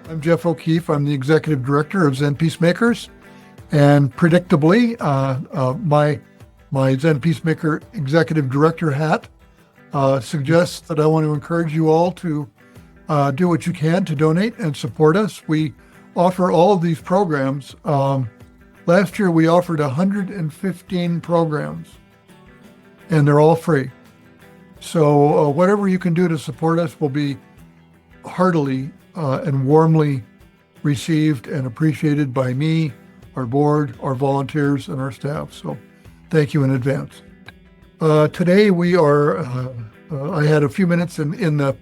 I'm Geoff O'Keefe. I'm the Executive Director of Zen Peacemakers. And predictably, my Zen Peacemaker Executive Director hat suggests that I want to encourage you all to do what you can to donate and support us. We offer all of these programs. Last year, we offered 115 programs, and they're all free. So whatever you can do to support us will be heartily and warmly received and appreciated by me, our board, our volunteers, and our staff. So thank you in advance. Today we are, I had a few minutes in the,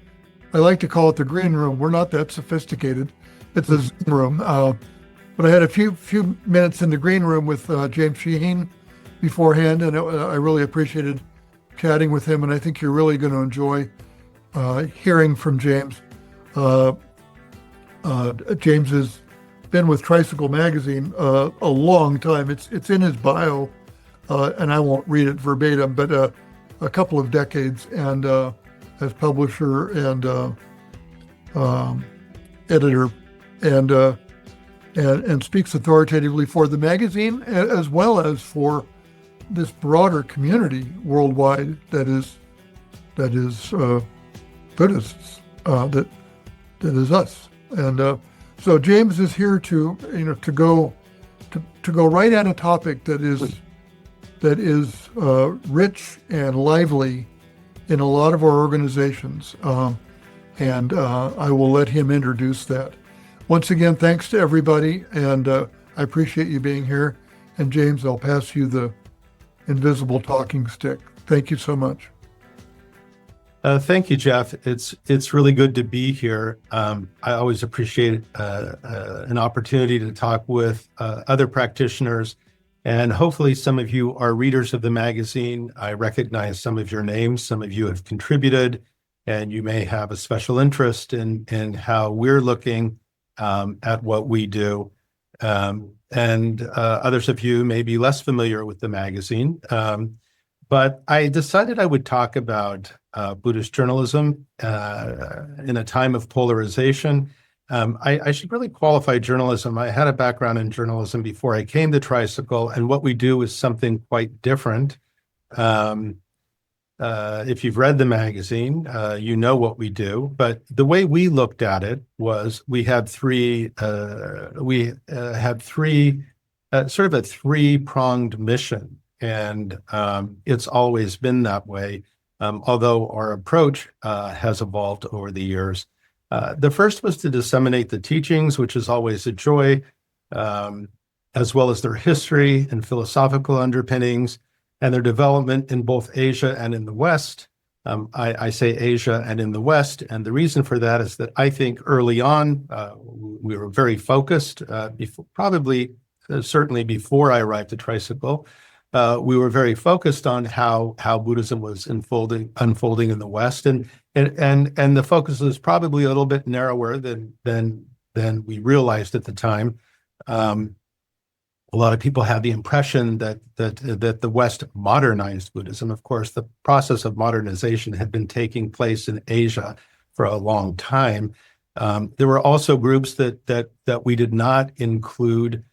I like to call it the green room. We're not that sophisticated. It's a Zoom room. But I had a few minutes in the green room with James Shaheen beforehand, and I really appreciated chatting with him, and I think you're really going to enjoy hearing from James. James has been with Tricycle Magazine a long time. It's in his bio, and I won't read it verbatim, but a couple of decades, and as publisher and editor, and speaks authoritatively for the magazine as well as for this broader community worldwide that is Buddhists, that is us. And so James is here to go right at a topic that is rich and lively in a lot of our organizations, and I will let him introduce that. Once again, thanks to everybody, and I appreciate you being here. And James, I'll pass you the invisible talking stick. Thank you so much. Thank you, Geoff. It's really good to be here. I always appreciate an opportunity to talk with other practitioners, and hopefully some of you are readers of the magazine. I recognize some of your names. Some of you have contributed, and you may have a special interest in how we're looking at what we do. And others of you may be less familiar with the magazine. But I decided I would talk about Buddhist journalism in a time of polarization. I should really qualify journalism. I had a background in journalism before I came to Tricycle, and what we do is something quite different. If you've read the magazine, you know what we do. But the way we looked at it was we had three sort of a three-pronged mission. And it's always been that way, although our approach has evolved over the years. The first was to disseminate the teachings, which is always a joy, as well as their history and philosophical underpinnings and their development in both Asia and in the West. I say Asia and in the West, and the reason for that is that I think early on we were very focused, certainly before I arrived at Tricycle. We were very focused on how Buddhism was unfolding in the West, and the focus was probably a little bit narrower than we realized at the time. A lot of people had the impression that the West modernized Buddhism. Of course, the process of modernization had been taking place in Asia for a long time. There were also groups that we did not include.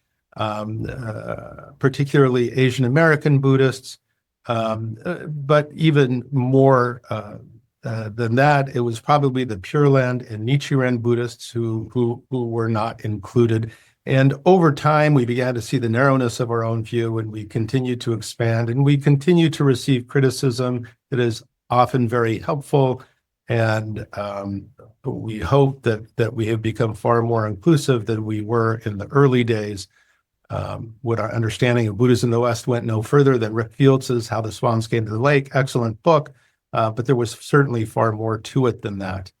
Particularly Asian American Buddhists, but even more than that, it was probably the Pure Land and Nichiren Buddhists who were not included. And over time, we began to see the narrowness of our own view, and we continued to expand, and we continue to receive criticism that is often very helpful. And we hope that we have become far more inclusive than we were in the early days. When our understanding of Buddhism in the West went no further than Rick Fields' How the Swans Came to the Lake, excellent book, but there was certainly far more to it than that.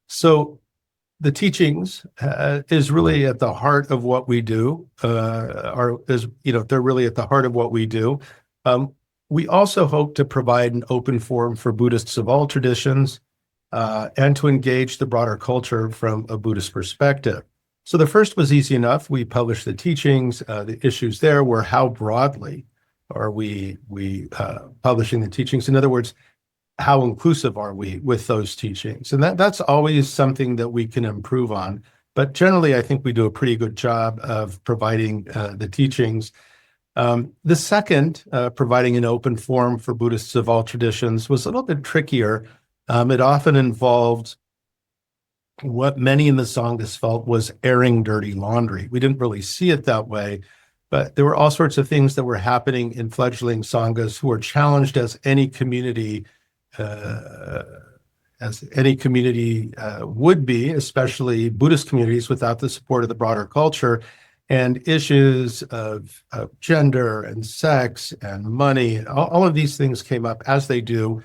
So the teachings is really at the heart of what we do, they're really at the heart of what we do. We also hope to provide an open forum for Buddhists of all traditions and to engage the broader culture from a Buddhist perspective. So the first was easy enough. We published the teachings. The issues there were how broadly are we publishing the teachings? In other words, how inclusive are we with those teachings? And that's always something that we can improve on. But generally, I think we do a pretty good job of providing the teachings. The second, providing an open forum for Buddhists of all traditions, was a little bit trickier. It often involved what many in the Sanghas felt was airing dirty laundry. We didn't really see it that way, but there were all sorts of things that were happening in fledgling Sanghas who were challenged as any community would be, especially Buddhist communities without the support of the broader culture. And issues of gender and sex and money, all of these things came up, as they do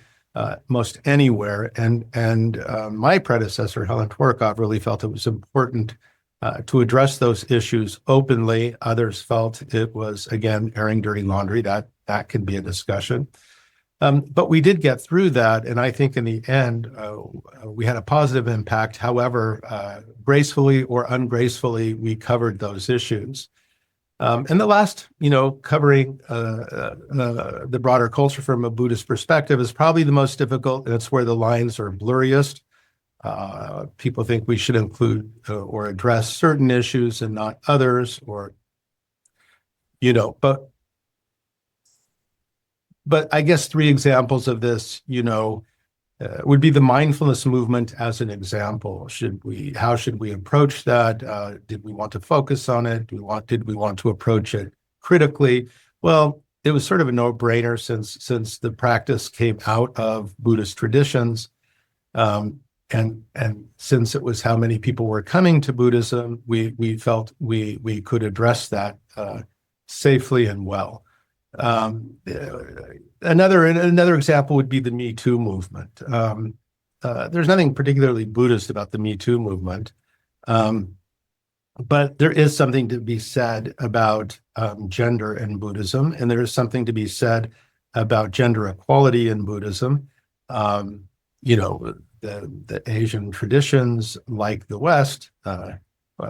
most anywhere. And my predecessor, Helen Tworkov, really felt it was important to address those issues openly. Others felt it was, again, airing dirty laundry. That can be a discussion. But we did get through that, and I think in the end, we had a positive impact. However, gracefully or ungracefully, we covered those issues. And the last, covering the broader culture from a Buddhist perspective is probably the most difficult, and it's where the lines are blurriest. People think we should include or address certain issues and not others, But I guess three examples of this, would be the mindfulness movement as an example. How should we approach that? Did we want to focus on it? Did we want to approach it critically? Well, it was sort of a no-brainer since the practice came out of Buddhist traditions. And since it was how many people were coming to Buddhism, we felt we could address that safely and well. Another example would be the Me Too movement. There's nothing particularly Buddhist about the Me Too movement, but there is something to be said about gender in Buddhism, and there is something to be said about gender equality in Buddhism. The Asian traditions, like the West,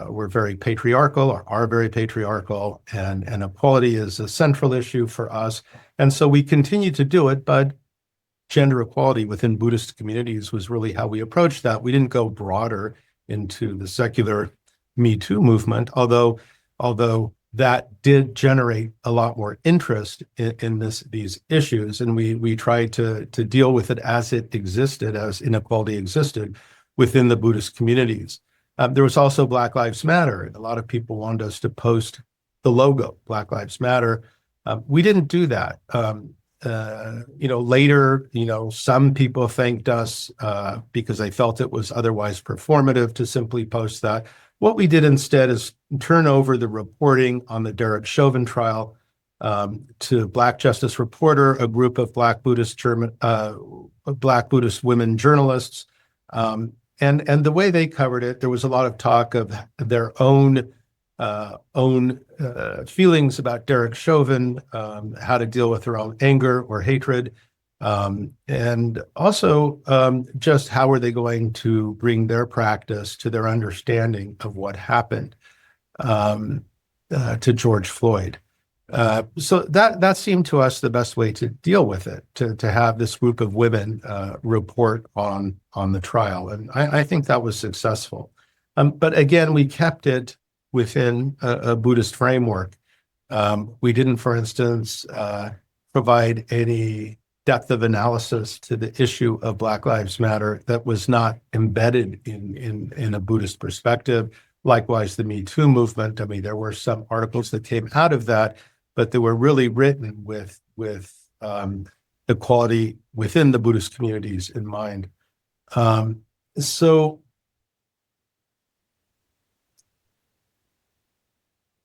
we're very patriarchal, or are very patriarchal, and equality is a central issue for us. And so we continue to do it, but gender equality within Buddhist communities was really how we approached that. We didn't go broader into the secular Me Too movement, although that did generate a lot more interest in these issues, and we tried to deal with it as it existed, as inequality existed within the Buddhist communities. There was also Black Lives Matter. A lot of people wanted us to post the logo, Black Lives Matter. We didn't do that. Later, some people thanked us because they felt it was otherwise performative to simply post that. What we did instead is turn over the reporting on the Derek Chauvin trial to Black Justice Reporter, a group of Black Buddhist women journalists. And the way they covered it, there was a lot of talk of their own feelings about Derek Chauvin, how to deal with their own anger or hatred, and also just how are they going to bring their practice to their understanding of what happened to George Floyd. So that seemed to us the best way to deal with it, to have this group of women report on the trial. And I think that was successful. But again, we kept it within a Buddhist framework. We didn't, for instance, provide any depth of analysis to the issue of Black Lives Matter that was not embedded in a Buddhist perspective. Likewise, the Me Too movement. I mean, there were some articles that came out of that, but they were really written with equality within the Buddhist communities in mind. So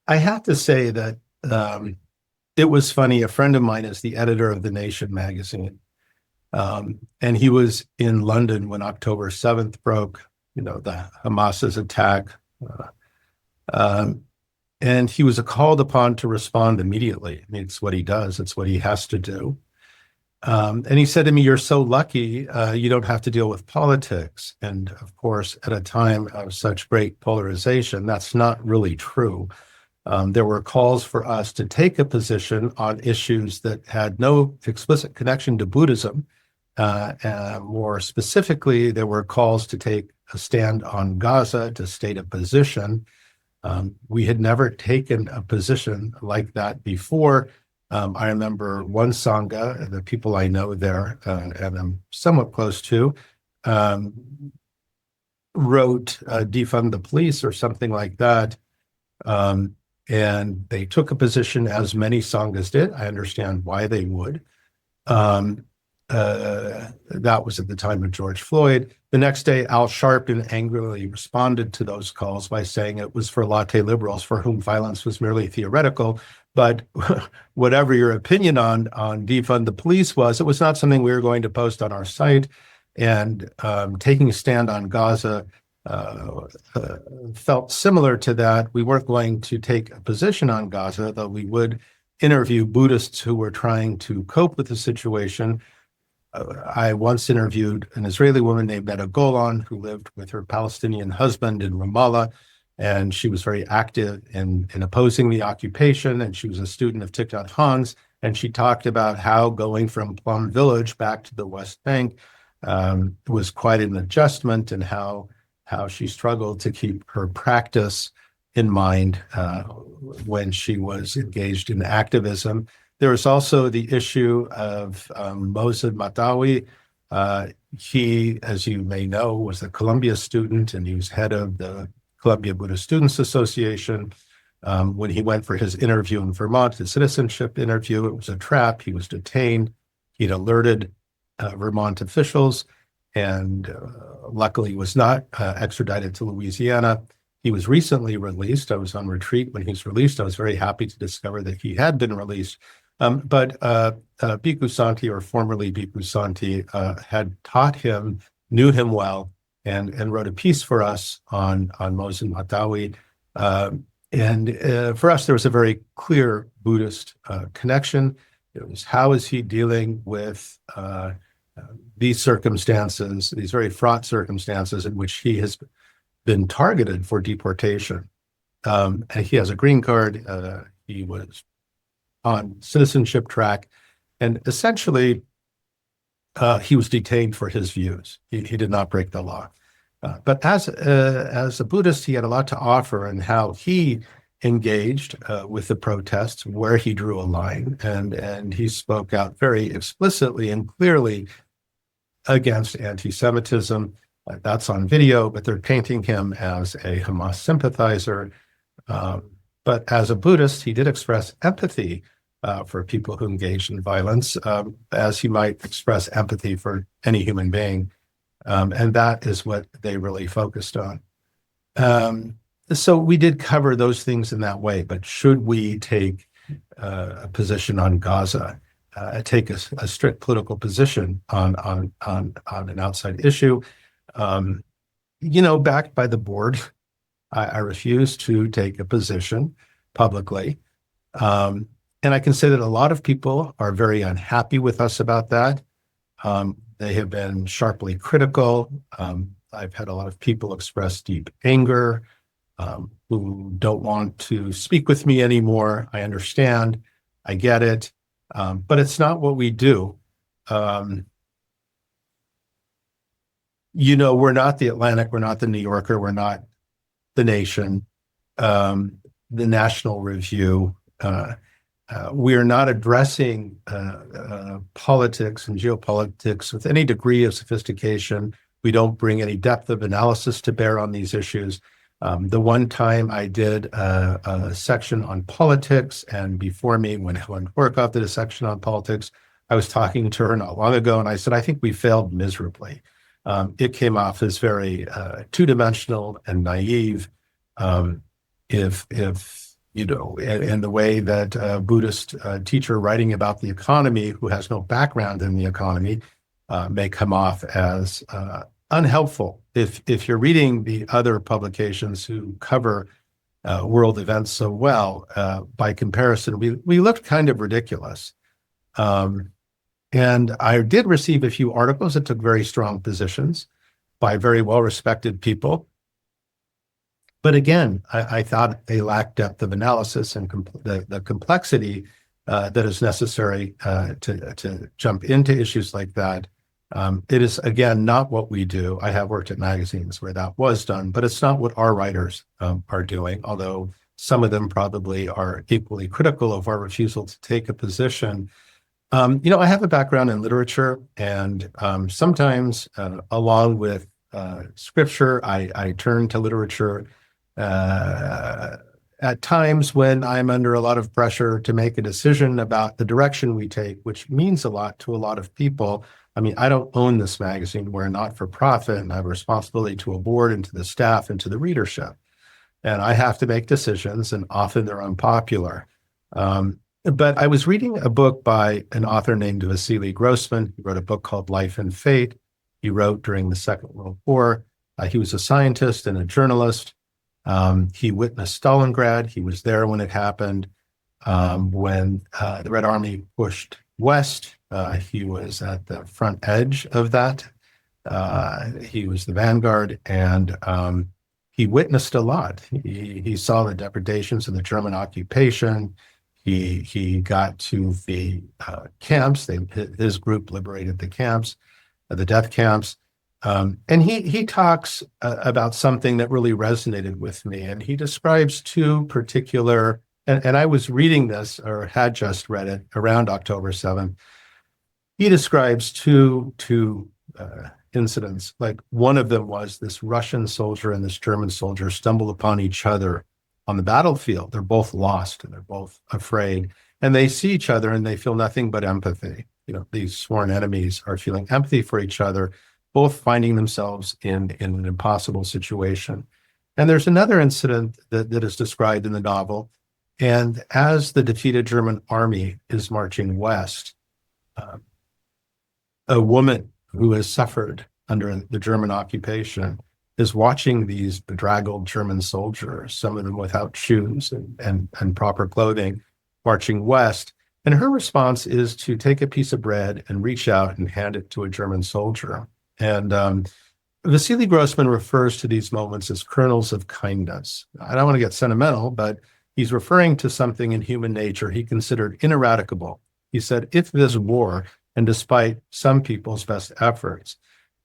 I have to say that it was funny. A friend of mine is the editor of The Nation magazine, and he was in London when October 7th broke, the Hamas's attack. And he was called upon to respond immediately. I mean, it's what he does. It's what he has to do. And he said to me, "You're so lucky. You don't have to deal with politics." And of course, at a time of such great polarization, that's not really true. There were calls for us to take a position on issues that had no explicit connection to Buddhism, More specifically, there were calls to take a stand on Gaza, to state a position. We had never taken a position like that before. I remember one Sangha, the people I know there, and I'm somewhat close to, wrote defund the police or something like that. And they took a position, as many Sanghas did. I understand why they would. That was at the time of George Floyd. The next day, Al Sharpton angrily responded to those calls by saying it was for latte liberals for whom violence was merely theoretical. But whatever your opinion on defund the police was, it was not something we were going to post on our site. And taking a stand on Gaza felt similar to that. We weren't going to take a position on Gaza, though we would interview Buddhists who were trying to cope with the situation. I once interviewed an Israeli woman named Netta Golan, who lived with her Palestinian husband in Ramallah, and she was very active in opposing the occupation, and she was a student of Thich Nhat Hanh's, and she talked about how going from Plum Village back to the West Bank was quite an adjustment, and how she struggled to keep her practice in mind when she was engaged in activism. There was also the issue of Mohsen Matawi. He, as you may know, was a Columbia student, and he was head of the Columbia Buddhist Students Association. When he went for his interview in Vermont, his citizenship interview, it was a trap. He was detained. He'd alerted Vermont officials, and luckily was not extradited to Louisiana. He was recently released. I was on retreat when he was released. I was very happy to discover that he had been released. But Bhikkhu Santi, or formerly Bhikkhu Santi, had taught him, knew him well, and wrote a piece for us on Mohsen Matawi. And for us, there was a very clear Buddhist connection. It was, how is he dealing with these circumstances, these very fraught circumstances in which he has been targeted for deportation. And he has a green card. He was on citizenship track, and essentially he was detained for his views. He did not break the law. But as a Buddhist, he had a lot to offer in how he engaged with the protests, where he drew a line, and he spoke out very explicitly and clearly against anti-Semitism. That's on video, but they're painting him as a Hamas sympathizer. But as a Buddhist, he did express empathy for people who engage in violence, as he might express empathy for any human being. And that is what they really focused on. So we did cover those things in that way, but should we take a position on Gaza, take a strict political position on an outside issue? Backed by the board, I refuse to take a position publicly. And I can say that a lot of people are very unhappy with us about that. They have been sharply critical. I've had a lot of people express deep anger, who don't want to speak with me anymore. I understand. I get it. But it's not what we do. We're not the Atlantic, we're not the New Yorker, we're not the Nation, the National Review. We are not addressing politics and geopolitics with any degree of sophistication. We don't bring any depth of analysis to bear on these issues. The one time I did a section on politics, and before me, when Helen Horkoff did a section on politics, I was talking to her not long ago, and I said, I think we failed miserably. It came off as very two-dimensional and naive. If in the way that a Buddhist teacher writing about the economy, who has no background in the economy, may come off as unhelpful. If you're reading the other publications who cover world events so well, by comparison, we looked kind of ridiculous. And I did receive a few articles that took very strong positions by very well-respected people. But again, I thought they lacked depth of analysis and the complexity that is necessary to jump into issues like that It is, again, not what we do. I have worked at magazines where that was done, but it's not what our writers are doing, although some of them probably are equally critical of our refusal to take a position. I have a background in literature, and sometimes, along with scripture, I turn to literature at times when I'm under a lot of pressure to make a decision about the direction we take, which means a lot to a lot of people. I mean, I don't own this magazine. We're a not-for-profit, and I have a responsibility to a board and to the staff and to the readership. And I have to make decisions, and often they're unpopular. But I was reading a book by an author named Vasily Grossman. He wrote a book called Life and Fate. He wrote during the Second World War. He was a scientist and a journalist. He witnessed Stalingrad. He was there when it happened. When the Red Army pushed west, he was at the front edge of that. He was the vanguard, and he witnessed a lot. He saw the depredations of the German occupation. He got to the camps. His group liberated the camps, the death camps. And he talks about something that really resonated with me. And he describes two particular, and I was reading this, or had just read it, around October 7th. He describes two incidents. Like, one of them was this Russian soldier and this German soldier stumble upon each other on the battlefield. They're both lost and they're both afraid. And they see each other and they feel nothing but empathy. These sworn enemies are feeling empathy for each other, both finding themselves in an impossible situation. And there's another incident that is described in the novel. And as the defeated German army is marching west, a woman who has suffered under the German occupation is watching these bedraggled German soldiers, some of them without shoes and proper clothing, marching west. And her response is to take a piece of bread and reach out and hand it to a German soldier. And Vasily Grossman refers to these moments as kernels of kindness. I don't want to get sentimental, but he's referring to something in human nature he considered ineradicable. He said, if this war, and despite some people's best efforts,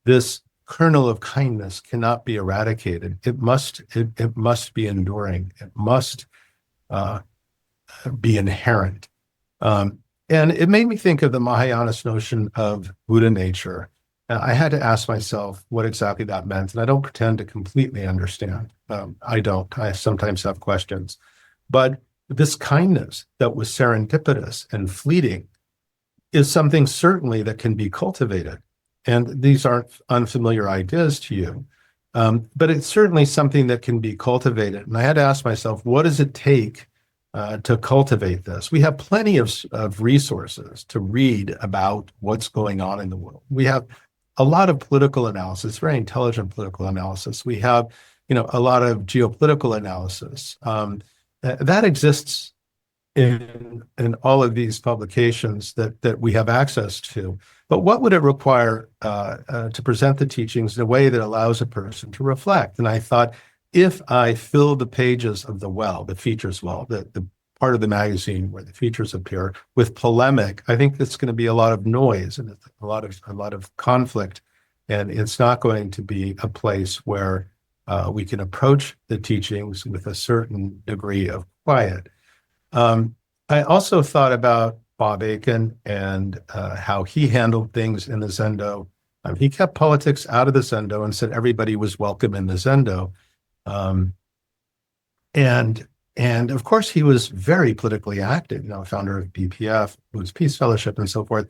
this kernel of kindness cannot be eradicated, it must be enduring. It must be inherent. And it made me think of the Mahayanist notion of Buddha nature. I had to ask myself what exactly that meant, and I don't pretend to completely understand. I don't. I sometimes have questions. But this kindness that was serendipitous and fleeting is something certainly that can be cultivated. And these aren't unfamiliar ideas to you, but it's certainly something that can be cultivated. And I had to ask myself, what does it take to cultivate this? We have plenty of resources to read about what's going on in the world. We have a lot of political analysis, very intelligent political analysis. We have, a lot of geopolitical analysis that exists in all of these publications that we have access to. But what would it require to present the teachings in a way that allows a person to reflect? And I thought, if I fill the pages of the features well, the part of the magazine where the features appear, with polemic, I think it's going to be a lot of noise and a lot of conflict, and it's not going to be a place where we can approach the teachings with a certain degree of quiet. I also thought about Bob Aiken and how he handled things in the Zendo. He kept politics out of the Zendo and said everybody was welcome in the Zendo. And of course, he was very politically active, founder of BPF, Buddhist Peace Fellowship, and so forth.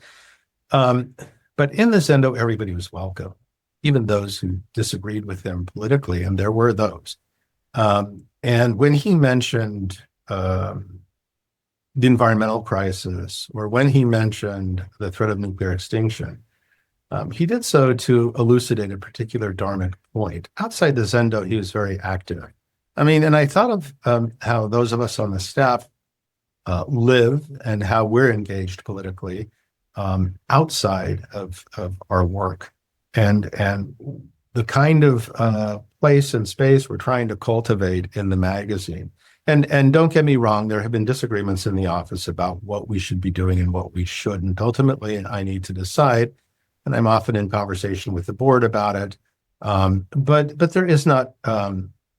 But in the Zendo, everybody was welcome, even those who disagreed with him politically, and there were those. And when he mentioned the environmental crisis, or when he mentioned the threat of nuclear extinction, he did so to elucidate a particular dharmic point. Outside the Zendo, he was very active. And I thought of how those of us on the staff live and how we're engaged politically outside of our work, and the kind of place and space we're trying to cultivate in the magazine. And don't get me wrong, there have been disagreements in the office about what we should be doing and what we shouldn't. Ultimately, I need to decide. and I'm often in conversation with the board about it. But there is not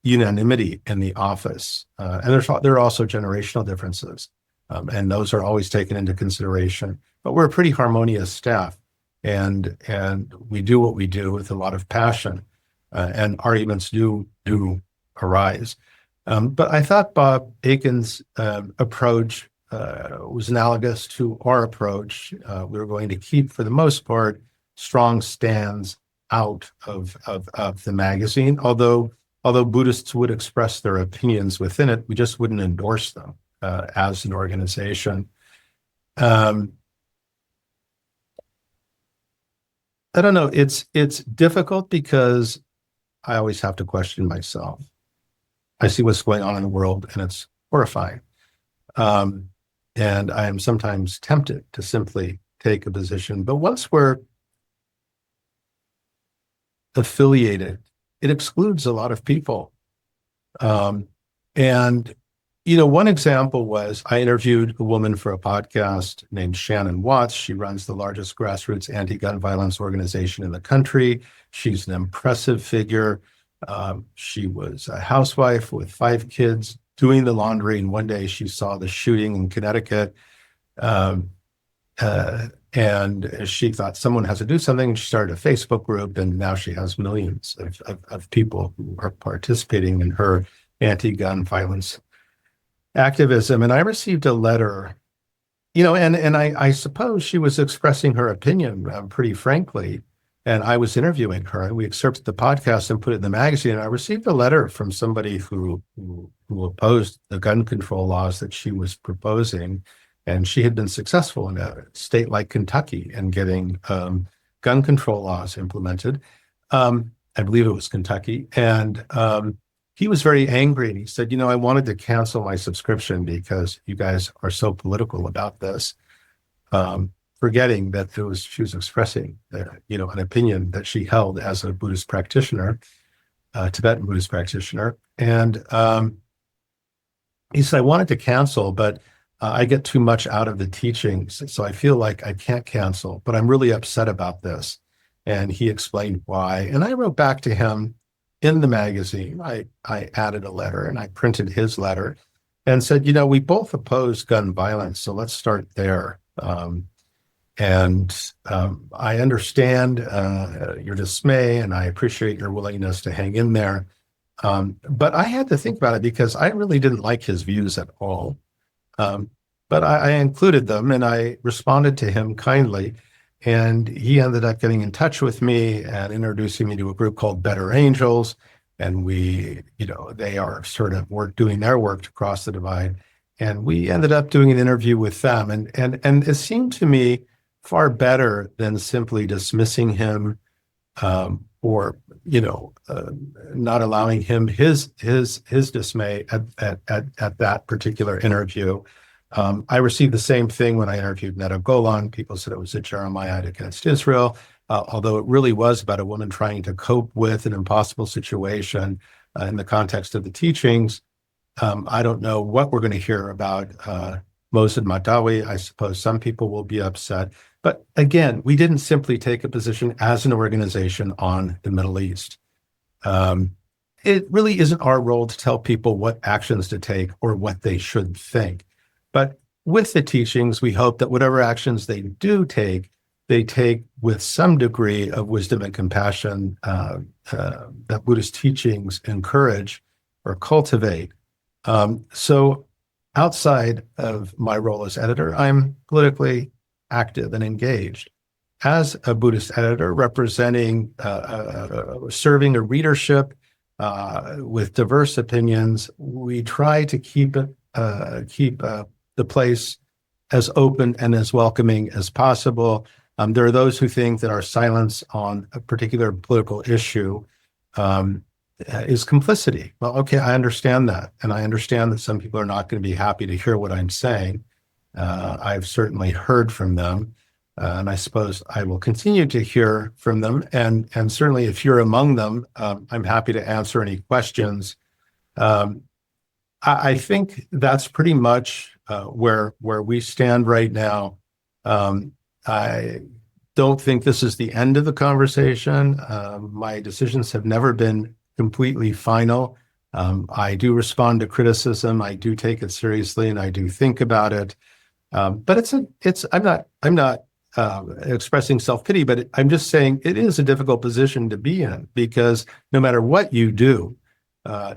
unanimity in the office, and there are also generational differences, and those are always taken into consideration. But we're a pretty harmonious staff, and we do what we do with a lot of passion, and arguments do arise. But I thought Bob Aiken's approach was analogous to our approach. We were going to keep, for the most part, strong stands out of the magazine. Although Buddhists would express their opinions within it, we just wouldn't endorse them as an organization. I don't know. It's difficult because I always have to question myself. I see what's going on in the world, and it's horrifying. And I am sometimes tempted to simply take a position. But once we're affiliated, it excludes a lot of people. And, one example was I interviewed a woman for a podcast named Shannon Watts. She runs the largest grassroots anti-gun violence organization in the country. She's an impressive figure. She was a housewife with 5 kids doing the laundry, and one day she saw the shooting in Connecticut, and she thought someone has to do something. She started a Facebook group, and now she has millions of people who are participating in her anti-gun violence activism. And I received a letter, and I suppose she was expressing her opinion pretty frankly. And I was interviewing her, and we excerpted the podcast and put it in the magazine. And I received a letter from somebody who opposed the gun control laws that she was proposing. And she had been successful in a state like Kentucky in getting gun control laws implemented. I believe it was Kentucky. And he was very angry. And he said, I wanted to cancel my subscription because you guys are so political about this. Forgetting that she was expressing, an opinion that she held as a Buddhist practitioner, Tibetan Buddhist practitioner. And he said, I wanted to cancel, but I get too much out of the teachings. So I feel like I can't cancel, but I'm really upset about this. And he explained why. And I wrote back to him in the magazine. I added a letter, and I printed his letter and said, we both oppose gun violence. So let's start there. And I understand your dismay, and I appreciate your willingness to hang in there. But I had to think about it because I really didn't like his views at all. But I included them, and I responded to him kindly. And he ended up getting in touch with me and introducing me to a group called Better Angels. And we, they are sort of doing their work to cross the divide. And we ended up doing an interview with them. And it seemed to me far better than simply dismissing him or not allowing him his dismay at that particular interview. I received the same thing when I interviewed Netta Golan. People said it was a Jeremiah against Israel, although it really was about a woman trying to cope with an impossible situation in the context of the teachings. I don't know what we're going to hear about Mossad Madawi. I suppose some people will be upset. But again, we didn't simply take a position as an organization on the Middle East. It really isn't our role to tell people what actions to take or what they should think. But with the teachings, we hope that whatever actions they do take, they take with some degree of wisdom and compassion that Buddhist teachings encourage or cultivate. So outside of my role as editor, I'm politically active and engaged. As a Buddhist editor representing, serving a readership with diverse opinions, we try to keep the place as open and as welcoming as possible. There are those who think that our silence on a particular political issue is complicity. Well, okay, I understand that. And I understand that some people are not going to be happy to hear what I'm saying. I've certainly heard from them. And I suppose I will continue to hear from them. And certainly if you're among them, I'm happy to answer any questions. I think that's pretty much where we stand right now. I don't think this is the end of the conversation. My decisions have never been completely final. I do respond to criticism. I do take it seriously, and I do think about it. But I'm not expressing self-pity, but I'm just saying it is a difficult position to be in, because no matter what you do,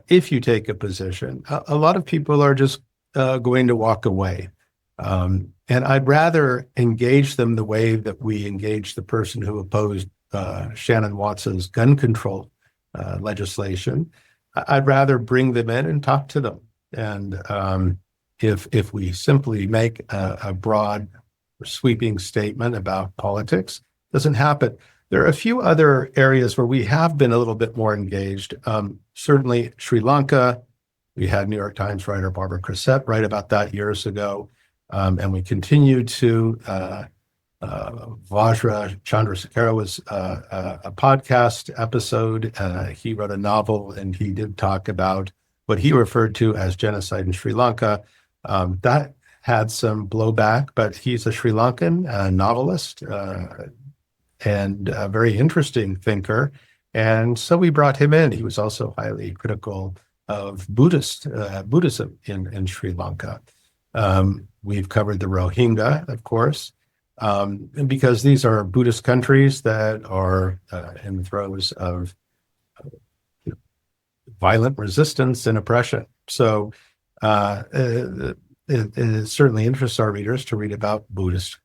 if you take a position, a lot of people are just going to walk away. And I'd rather engage them the way that we engaged the person who opposed Shannon Watts's gun control legislation. I'd rather bring them in and talk to them. And if we simply make a broad, sweeping statement about politics, it doesn't happen. There are a few other areas where we have been a little bit more engaged. Certainly Sri Lanka. We had New York Times writer Barbara Crissett write about that years ago. And we continue to, Vajra Chandrasekhara was a podcast episode. He wrote a novel, and he did talk about what he referred to as genocide in Sri Lanka. That had some blowback, but he's a Sri Lankan novelist and a very interesting thinker. And so we brought him in. He was also highly critical of Buddhism in Sri Lanka. We've covered the Rohingya, of course, and because these are Buddhist countries that are in the throes of violent resistance and oppression. So it certainly interests our readers to read about Buddhist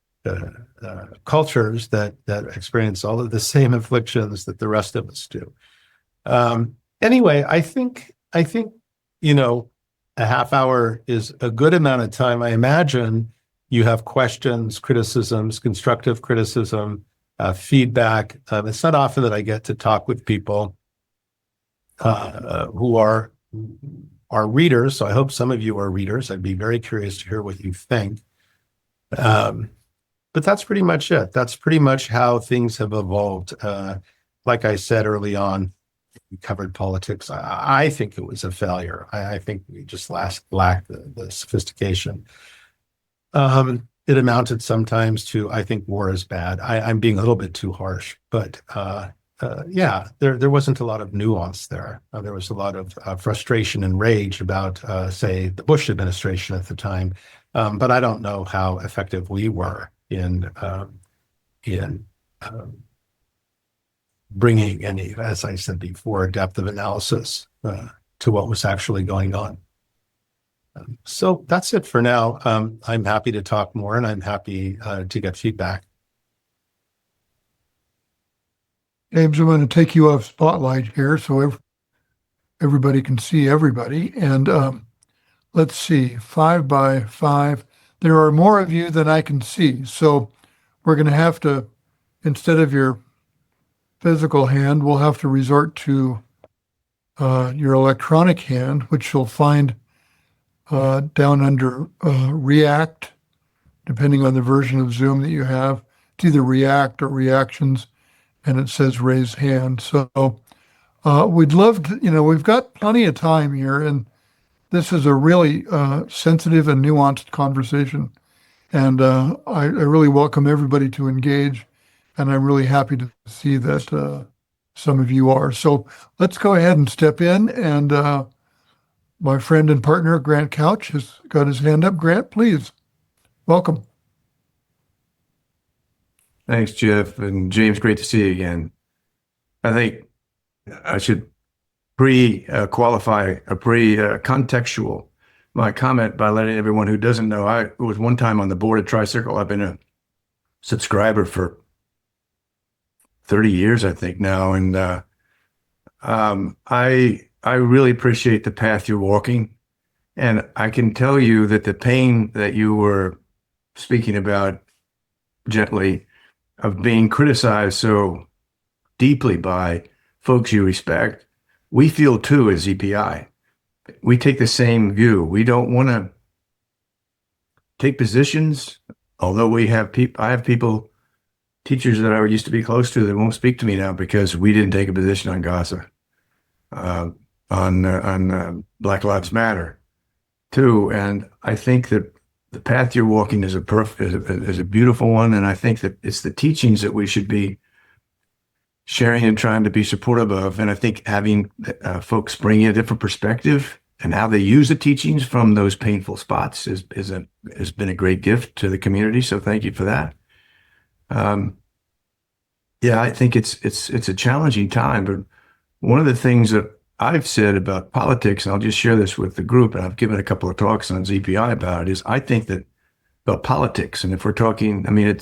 cultures that experience all of the same afflictions that the rest of us do. Anyway, I think a half hour is a good amount of time. I imagine you have questions, criticisms, constructive criticism, feedback. It's not often that I get to talk with people who are readers. So I hope some of you are readers. I'd be very curious to hear what you think. But that's pretty much it. That's pretty much how things have evolved. Like I said early on, we covered politics. I think it was a failure. I think we just lacked the sophistication. It amounted sometimes to, I think war is bad. I'm being a little bit too harsh, but yeah, there wasn't a lot of nuance there. There was a lot of frustration and rage about, say, the Bush administration at the time. But I don't know how effective we were in bringing any, as I said before, depth of analysis to what was actually going on. So that's it for now. I'm happy to talk more, and I'm happy to get feedback. James, I'm going to take you off spotlight here so everybody can see everybody. And let's see, 5 by 5. There are more of you than I can see. So we're going to have to, instead of your physical hand, we'll have to resort to your electronic hand, which you'll find down under React, depending on the version of Zoom that you have. It's either React or Reactions, and it says raise hand. So we'd love to, we've got plenty of time here, and this is a really sensitive and nuanced conversation. And I really welcome everybody to engage, and I'm really happy to see that some of you are. So let's go ahead and step in, and my friend and partner, Grant Couch, has got his hand up. Grant, please. Welcome. Thanks, Geoff. And James, great to see you again. I think I should contextual my comment by letting everyone who doesn't know, I was one time on the board of Tricycle. I've been a subscriber for 30 years, I think now. And I really appreciate the path you're walking. And I can tell you that the pain that you were speaking about gently of being criticized so deeply by folks you respect, we feel too as EPI. We take the same view. We don't want to take positions, although I have people, teachers that I used to be close to that won't speak to me now because we didn't take a position on Gaza, on Black Lives Matter too. And I think that the path you're walking is a beautiful one, and I think that it's the teachings that we should be sharing and trying to be supportive of. And I think having folks bring in a different perspective and how they use the teachings from those painful spots has been a great gift to the community. So thank you for that. Yeah, I think it's a challenging time, but one of the things that I've said about politics, and I'll just share this with the group, and I've given a couple of talks on ZPI about it, is I think that about politics, and if we're talking, I mean,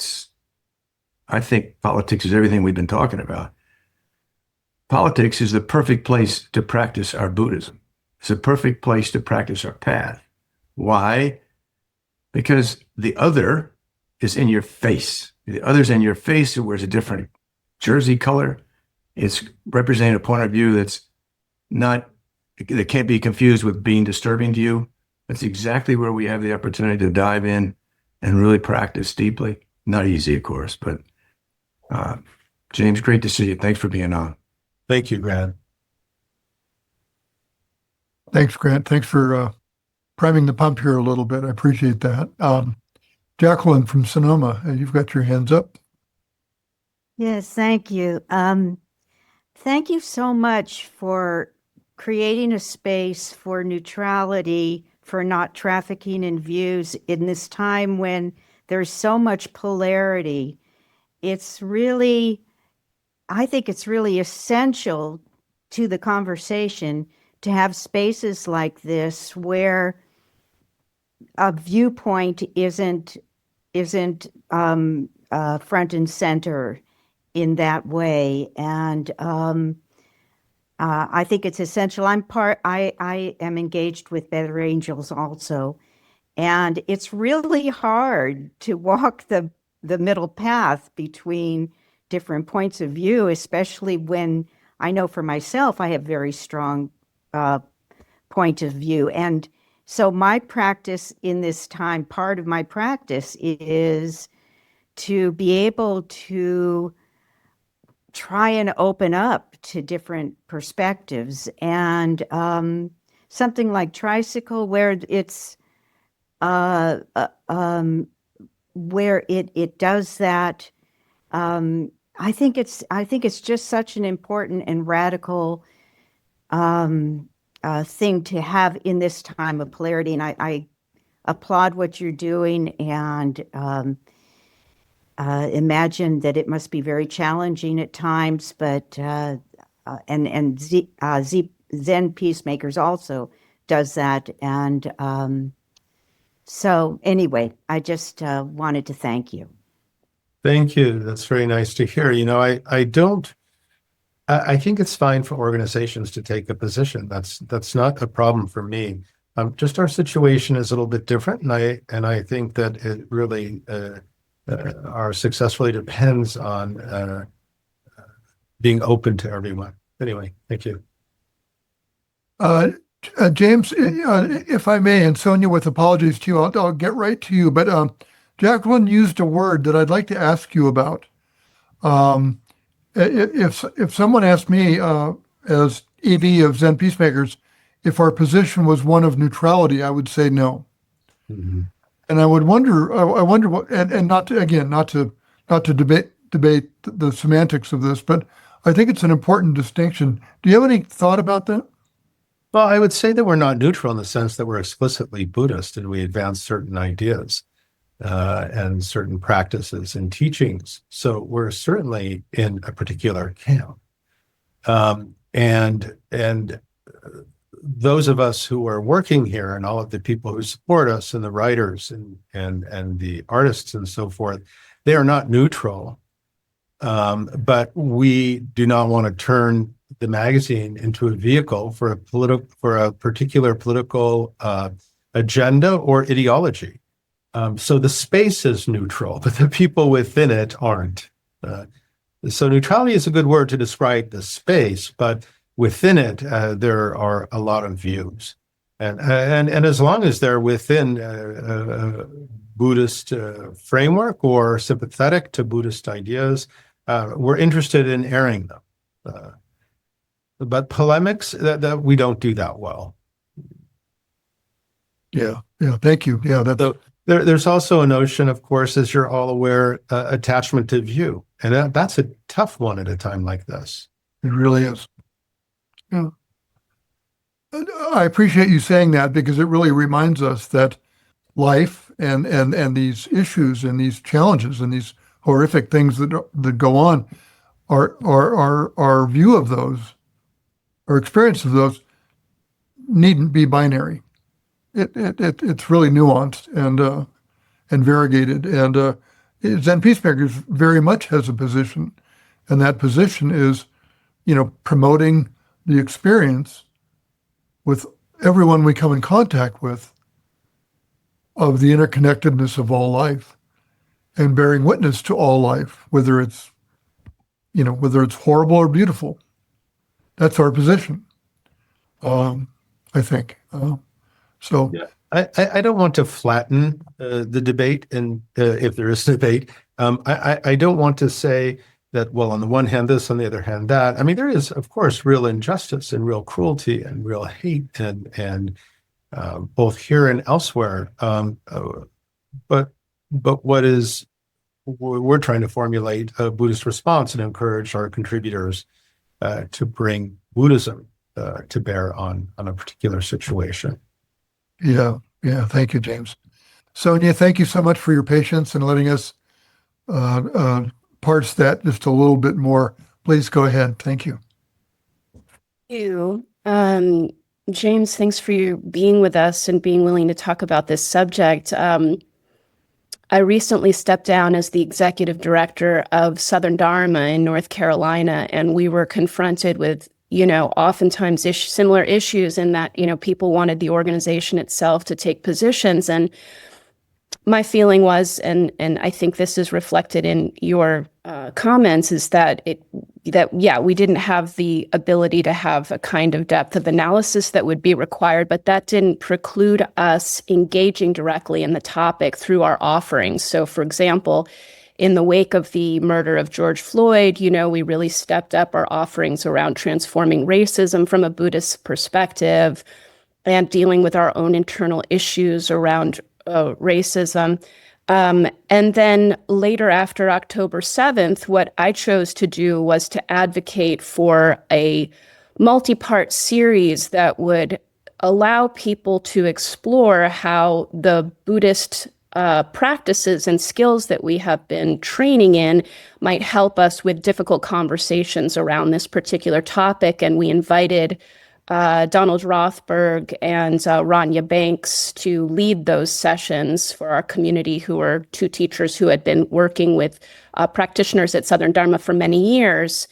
I think politics is everything we've been talking about. Politics is the perfect place to practice our Buddhism. It's a perfect place to practice our path. Why? Because the other is in your face. The other's in your face who wears a different jersey color. It's representing a point of view that can't be confused with being disturbing to you. That's exactly where we have the opportunity to dive in and really practice deeply. Not easy, of course, but James, great to see you. Thanks for being on. Thank you, Grant. Thanks, Grant. Thanks for priming the pump here a little bit. I appreciate that. Jacqueline from Sonoma, you've got your hands up. Yes, thank you. Thank you so much for creating a space for neutrality, for not trafficking in views in this time when there's so much polarity. I think it's really essential to the conversation to have spaces like this where a viewpoint isn't front and center in that way. And I think it's essential. I am engaged with Better Angels also, and it's really hard to walk the middle path between different points of view, especially when I know for myself I have very strong point of view. And so my practice in this time, part of my practice is to be able to try and open up to different perspectives. And something like Tricycle, where it's where it does that, I think it's just such an important and radical thing to have in this time of polarity. And I applaud what you're doing, and imagine that it must be very challenging at times, but Zen Peacemakers also does that. And so anyway, I just wanted to thank you. Thank you. That's very nice to hear. You know, I think it's fine for organizations to take a position. That's not a problem for me. Just our situation is a little bit different, and I think that it really our success really depends on being open to everyone. Anyway, thank you. James, if I may, and Sonia, with apologies to you, I'll get right to you. But Jacqueline used a word that I'd like to ask you about. If someone asked me as ED of Zen Peacemakers if our position was one of neutrality, I would say no. Mm-hmm. And I would wonder. I wonder what, and not to debate the semantics of this, but I think it's an important distinction. Do you have any thought about that? Well, I would say that we're not neutral in the sense that we're explicitly Buddhist and we advance certain ideas and certain practices and teachings. So we're certainly in a particular camp. And those of us who are working here and all of the people who support us and the writers and the artists and so forth, they are not neutral. But we do not want to turn the magazine into a vehicle for a particular political agenda or ideology. So the space is neutral, but the people within it aren't. So neutrality is a good word to describe the space, but within it there are a lot of views, and as long as they're within a Buddhist framework or sympathetic to Buddhist ideas, we're interested in airing them. But polemics, that we don't do that well. Yeah. Thank you. Yeah. There's also a notion, of course, as you're all aware, attachment to view. And that's a tough one at a time like this. It really is. Yeah. I appreciate you saying that, because it really reminds us that life and these issues and these challenges and these horrific things that go on, our view of those, our experience of those, needn't be binary. It's really nuanced and variegated. And Zen Peacemakers very much has a position, and that position is, promoting the experience with everyone we come in contact with of the interconnectedness of all life, and bearing witness to all life, whether it's horrible or beautiful. That's our position, I think. So yeah. I don't want to flatten the debate, and if there is debate, I don't want to say that, well, on the one hand this, on the other hand that. I mean, there is, of course, real injustice and real cruelty and real hate, and both here and elsewhere. But what is we're trying to formulate a Buddhist response and encourage our contributors to bring Buddhism to bear on a particular situation. yeah. Thank you, James. Sonia, thank you so much for your patience and letting us parse that just a little bit more. Please go ahead. Thank you. Thank you. James, thanks for you being with us and being willing to talk about this subject. I recently stepped down as the executive director of Southern Dharma in North Carolina, and we were confronted with, oftentimes similar issues in that, people wanted the organization itself to take positions. And my feeling was, and I think this is reflected in your comments, is that we didn't have the ability to have a kind of depth of analysis that would be required, but that didn't preclude us engaging directly in the topic through our offerings. So, for example, in the wake of the murder of George Floyd, we really stepped up our offerings around transforming racism from a Buddhist perspective and dealing with our own internal issues around racism. And then later, after October 7th, what I chose to do was to advocate for a multi-part series that would allow people to explore how the Buddhist practices and skills that we have been training in might help us with difficult conversations around this particular topic. And we invited Donald Rothberg and Rania Banks to lead those sessions for our community, who are two teachers who had been working with practitioners at Southern Dharma for many years.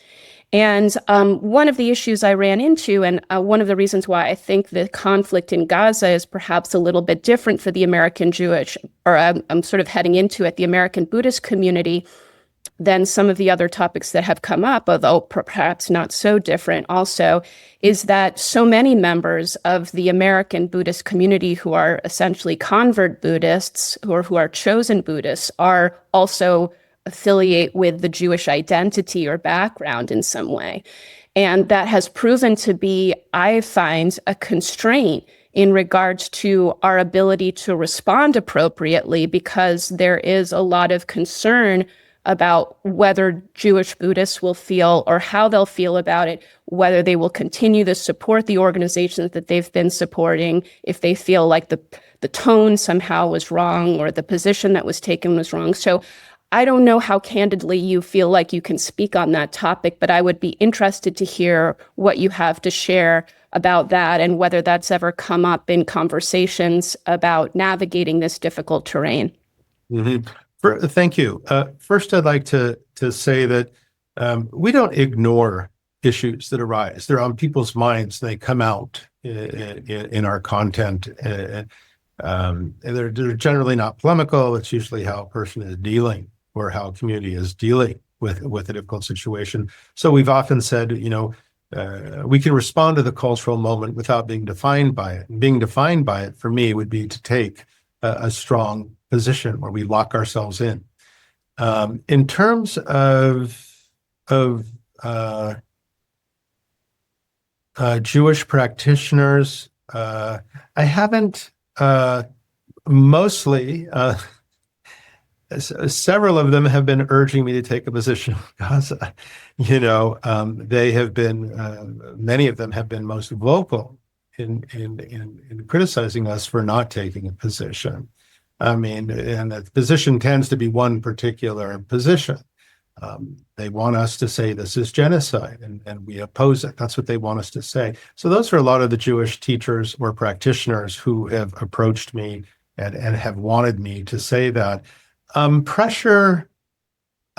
And one of the issues I ran into, and one of the reasons why I think the conflict in Gaza is perhaps a little bit different for the American Jewish, or I'm sort of heading into it, the American Buddhist community, than some of the other topics that have come up, although perhaps not so different also, is that so many members of the American Buddhist community who are essentially convert Buddhists, who are chosen Buddhists, are also affiliate with the Jewish identity or background in some way. And that has proven to be, I find, a constraint in regards to our ability to respond appropriately, because there is a lot of concern about whether Jewish Buddhists will feel, or how they'll feel about it, whether they will continue to support the organizations that they've been supporting, if they feel like the tone somehow was wrong or the position that was taken was wrong. So I don't know how candidly you feel like you can speak on that topic, but I would be interested to hear what you have to share about that, and whether that's ever come up in conversations about navigating this difficult terrain. Mm-hmm. Thank you. First, I'd like to say that we don't ignore issues that arise. They're on people's minds. They come out in our content. They're generally not polemical. It's usually how a person is dealing, or how a community is dealing with a difficult situation. So we've often said, we can respond to the cultural moment without being defined by it. And being defined by it, for me, would be to take a strong position where we lock ourselves in. In terms of Jewish practitioners, I haven't mostly, several of them have been urging me to take a position on Gaza. They have been, many of them have been most vocal in criticizing us for not taking a position. I mean, and the position tends to be one particular position. They want us to say this is genocide, and we oppose it. That's what they want us to say. So those are a lot of the Jewish teachers or practitioners who have approached me and have wanted me to say that. Pressure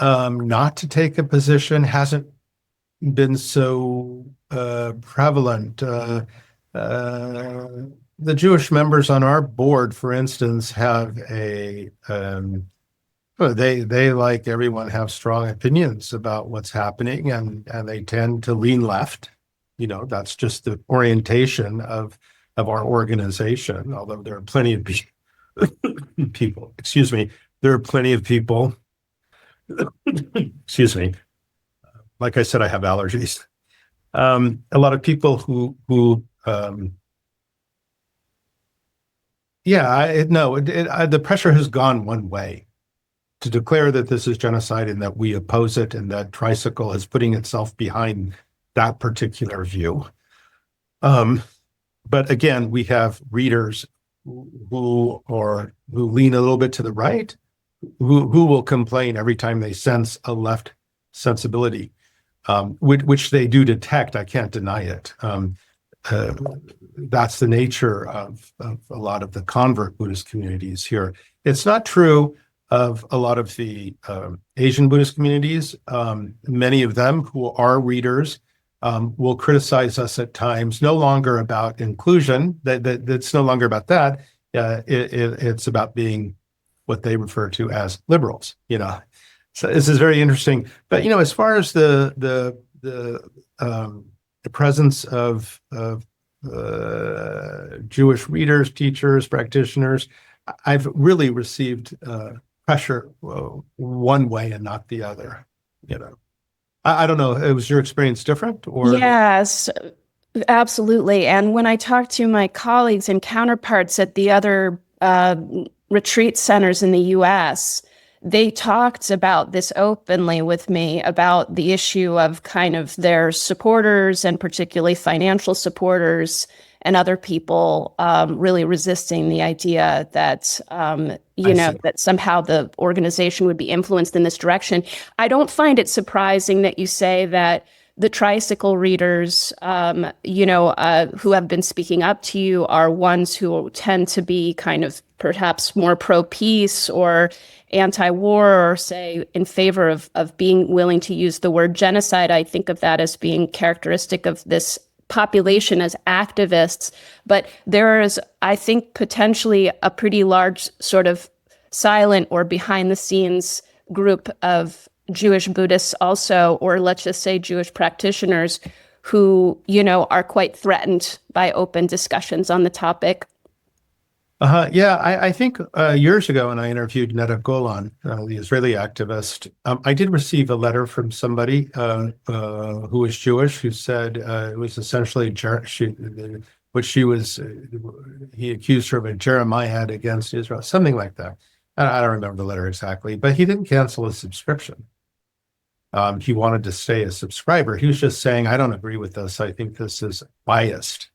not to take a position hasn't been so prevalent. The Jewish members on our board, for instance, have they like everyone have strong opinions about what's happening, and they tend to lean left. That's just the orientation of our organization. Although there are plenty of people, excuse me, there are plenty of people. Excuse me. Like I said, I have allergies. A lot of people who the pressure has gone one way, to declare that this is genocide and that we oppose it, and that Tricycle is putting itself behind that particular view. But again, we have readers who lean a little bit to the right, who will complain every time they sense a left sensibility, which they do detect. I can't deny it. That's the nature of a lot of the convert Buddhist communities here. It's not true of a lot of the Asian Buddhist communities. Many of them who are readers will criticize us at times, no longer about inclusion. That's no longer about that. It's about being what they refer to as liberals. So this is very interesting. But as far as the presence of Jewish readers, teachers, practitioners, I've really received pressure one way and not the other. I don't know. Was your experience different, or? Yes, absolutely. And when I talk to my colleagues and counterparts at the other retreat centers in the US, they talked about this openly with me, about the issue of kind of their supporters, and particularly financial supporters and other people really resisting the idea that, that somehow the organization would be influenced in this direction. I don't find it surprising that you say that the Tricycle readers, who have been speaking up to you are ones who tend to be kind of perhaps more pro-peace or anti-war, or say in favor of being willing to use the word genocide. I think of that as being characteristic of this population as activists. But there is, I think, potentially a pretty large sort of silent or behind the scenes group of Jewish Buddhists also, or let's just say Jewish practitioners who, are quite threatened by open discussions on the topic. Yeah, I think years ago when I interviewed Netta Golan, the Israeli activist, I did receive a letter from somebody who was Jewish, who said it was essentially he accused her of a Jeremiad against Israel, something like that. I don't remember the letter exactly, but he didn't cancel his subscription. He wanted to stay a subscriber. He was just saying, I don't agree with this. I think this is biased.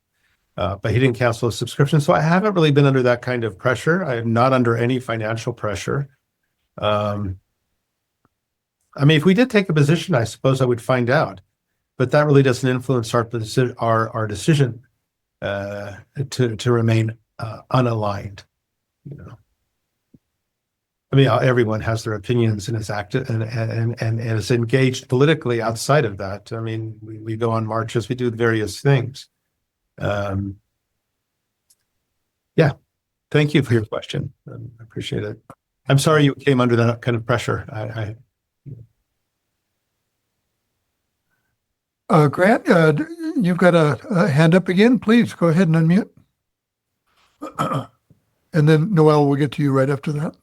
But he didn't cancel his subscription. So I haven't really been under that kind of pressure. I am not under any financial pressure. If we did take a position, I suppose I would find out. But that really doesn't influence our decision to remain unaligned. Everyone has their opinions and is active and is engaged politically outside of that. We go on marches, we do various things. Yeah, thank you for your question. I appreciate it. I'm sorry you came under that kind of pressure. Grant, you've got a hand up again. Please go ahead and unmute. And then Noelle, we'll get to you right after that.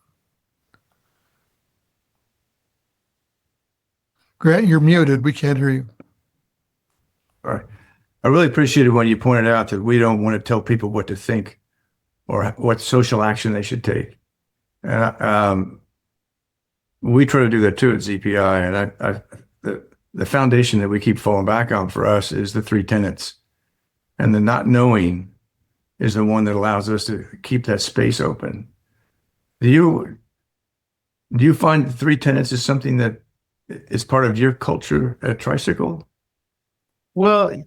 Grant, you're muted. We can't hear you. All right. I really appreciated when you pointed out that we don't want to tell people what to think. or what social action they should take. We try to do that too at ZPI, and the foundation that we keep falling back on for us is the three tenets, and the not knowing is the one that allows us to keep that space open. Do you find the three tenets is something that is part of your culture at Tricycle? Well,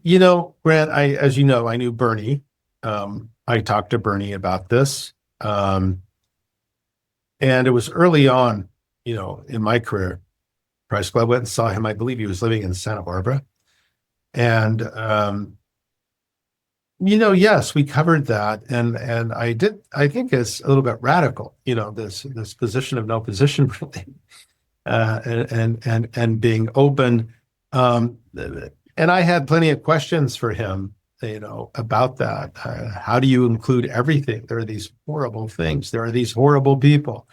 Grant, as you know, I knew Bernie. I talked to Bernie about this. And it was early on, in my career. Tricycle, I went and saw him. I believe he was living in Santa Barbara. And, yes, we covered that. And I think it's a little bit radical, this position of no position, really, and being open. And I had plenty of questions for him, about that. How do you include everything? There are these horrible things. There are these horrible people,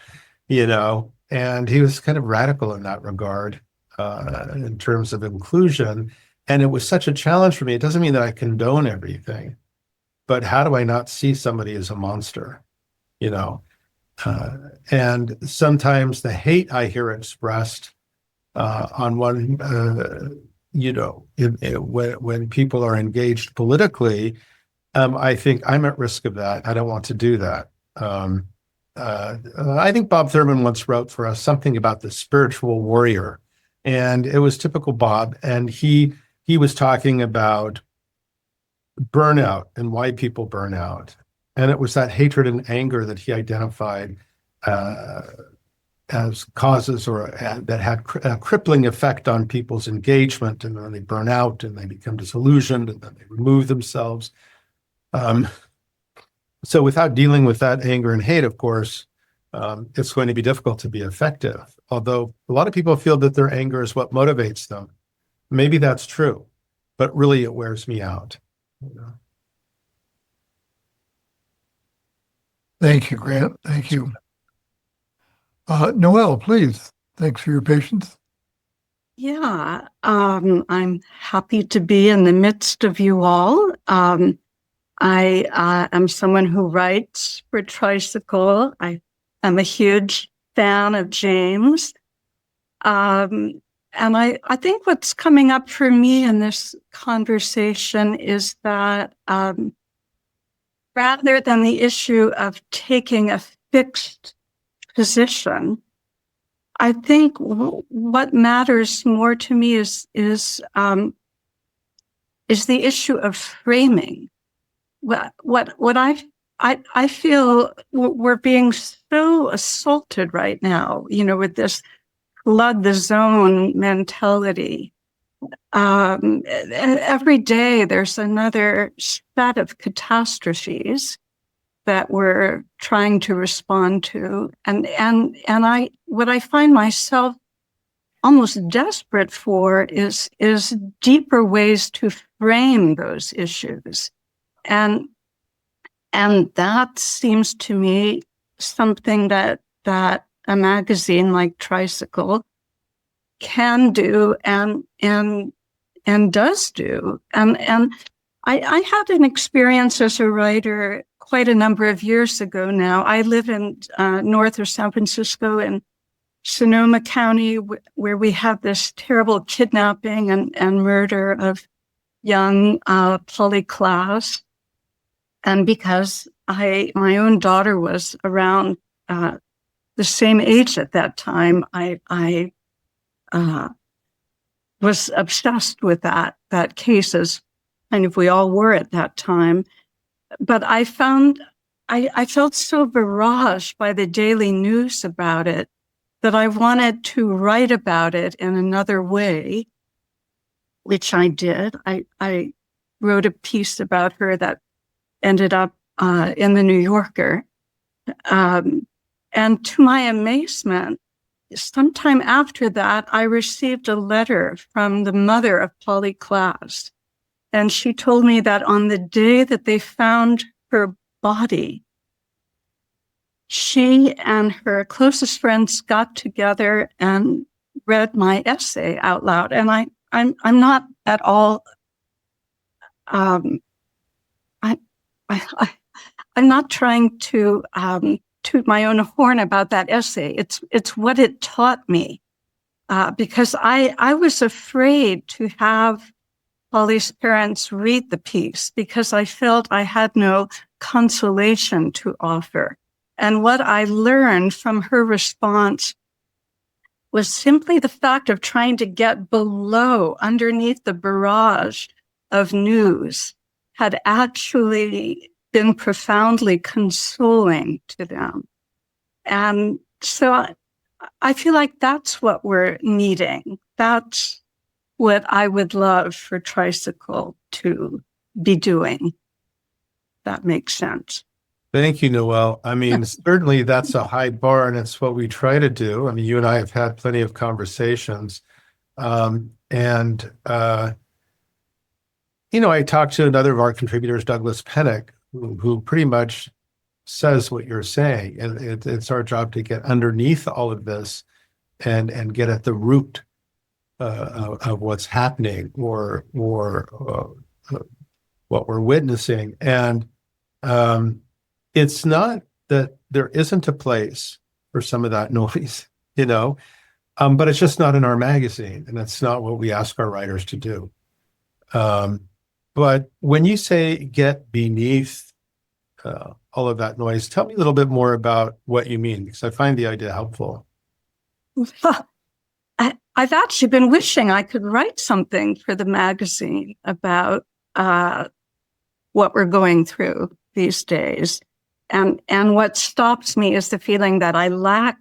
and he was kind of radical in that regard, in terms of inclusion. And it was such a challenge for me. It doesn't mean that I condone everything, but how do I not see somebody as a monster, and sometimes the hate I hear expressed, on one, when people are engaged politically, I think I'm at risk of that. I don't want to do that. I think Bob Thurman once wrote for us something about the spiritual warrior, and it was typical Bob. And he was talking about burnout and why people burn out. And it was that hatred and anger that he identified as causes, or that had a crippling effect on people's engagement, and then they burn out and they become disillusioned, and then they remove themselves. So without dealing with that anger and hate, of course, it's going to be difficult to be effective. Although a lot of people feel that their anger is what motivates them. Maybe that's true, but really it wears me out. Thank you, Grant. Thank you. Noelle, please. Thanks for your patience. Yeah, I'm happy to be in the midst of you all. I am someone who writes for Tricycle. I am a huge fan of James. And I think what's coming up for me in this conversation is that rather than the issue of taking a fixed position, I think what matters more to me is the issue of framing. What I feel we're being so assaulted right now, with this flood the zone mentality. Every day there's another set of catastrophes that we're trying to respond to. And what I find myself almost desperate for is deeper ways to frame those issues. And that seems to me something that a magazine like Tricycle can do and does do. And I had an experience as a writer quite a number of years ago now. I live in north of San Francisco in Sonoma County, where we have this terrible kidnapping and murder of young polyclass. And because my own daughter was around the same age at that time, I was obsessed with that case, as kind of we all were at that time. But I felt so barraged by the daily news about it that I wanted to write about it in another way, which I did. I wrote a piece about her that ended up in the New Yorker. And to my amazement, sometime after that, I received a letter from the mother of Polly Klaas. And she told me that on the day that they found her body, she and her closest friends got together and read my essay out loud. And I'm not at all, I'm not trying to toot my own horn about that essay. It's what it taught me, because I was afraid to have Polly's parents read the piece because I felt I had no consolation to offer. And what I learned from her response was simply the fact of trying to get below, underneath the barrage of news, had actually been profoundly consoling to them. And so I feel like that's what we're needing. That's what I would love for Tricycle to be doing. That makes sense. Thank you, Noelle. I mean, certainly that's a high bar, and it's what we try to do. I mean, you and I have had plenty of conversations. I talked to another of our contributors, Douglas Pennick, who pretty much says what you're saying. And it's our job to get underneath all of this and get at the root of what's happening or what we're witnessing. And it's not that there isn't a place for some of that noise, but it's just not in our magazine, and that's not what we ask our writers to do. But when you say get beneath all of that noise, tell me a little bit more about what you mean, because I find the idea helpful. Well, I've actually been wishing I could write something for the magazine about what we're going through these days. And what stops me is the feeling that I lack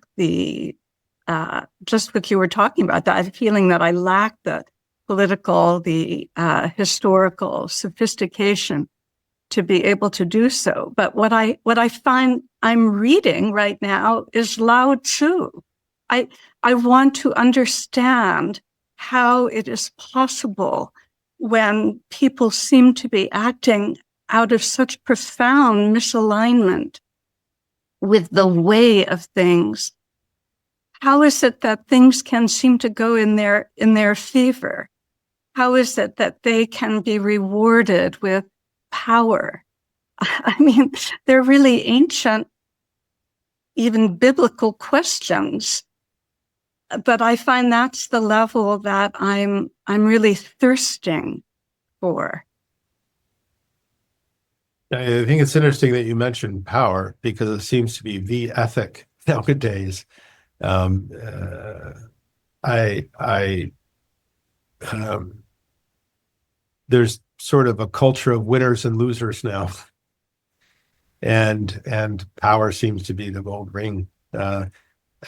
just what you were talking about, that feeling that I lack the political, the historical sophistication to be able to do so. But what I find I'm reading right now is Lao Tzu. I want to understand how it is possible when people seem to be acting out of such profound misalignment with the way of things. How is it that things can seem to go in their favor? How is it that they can be rewarded with power? I mean, they're really ancient, even biblical questions. But I find that's the level that I'm really thirsting for. I think it's interesting that you mentioned power, because it seems to be the ethic nowadays. There's sort of a culture of winners and losers now, and power seems to be the gold ring, or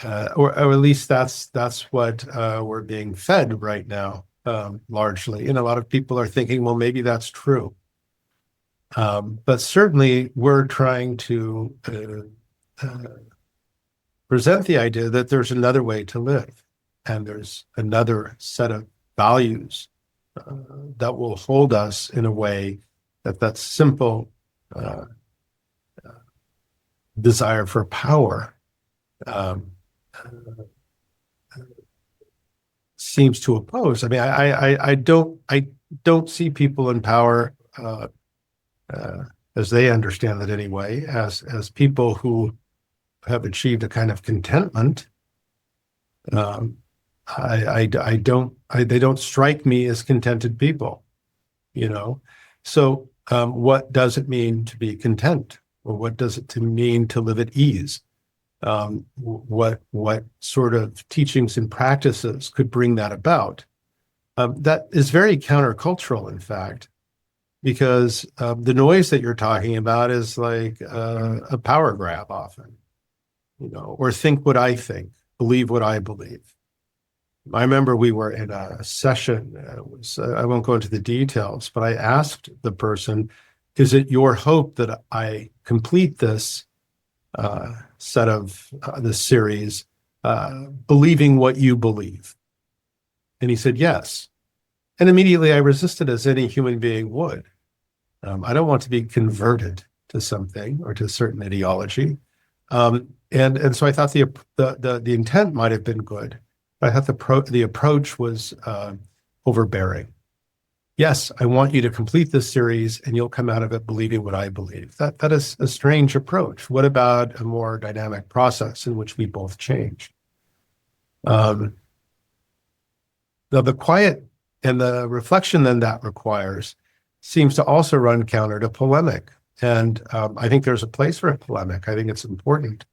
at least that's what we're being fed right now, largely. And a lot of people are thinking, well, maybe that's true. But certainly we're trying to present the idea that there's another way to live, and there's another set of values that will hold us in a way that simple desire for power seems to oppose. I mean, I don't see people in power as they understand it anyway, as people who have achieved a kind of contentment. They don't strike me as contented people, So what does it mean to be content? Or what does it mean to live at ease? What sort of teachings and practices could bring that about? That is very countercultural, in fact, because the noise that you're talking about is like a power grab often, or think what I think, believe what I believe. I remember we were in a session, I won't go into the details, but I asked the person, is it your hope that I complete this set of this series believing what you believe? And he said, yes. And immediately I resisted, as any human being would. I don't want to be converted to something or to a certain ideology. And so I thought the intent might have been good. I thought the approach was overbearing. yes, I want you to complete this series and you'll come out of it believing what I believe. That is a strange approach. What about a more dynamic process in which we both change? The quiet and the reflection then that requires seems to also run counter to polemic. And I think there's a place for a polemic. I think it's important.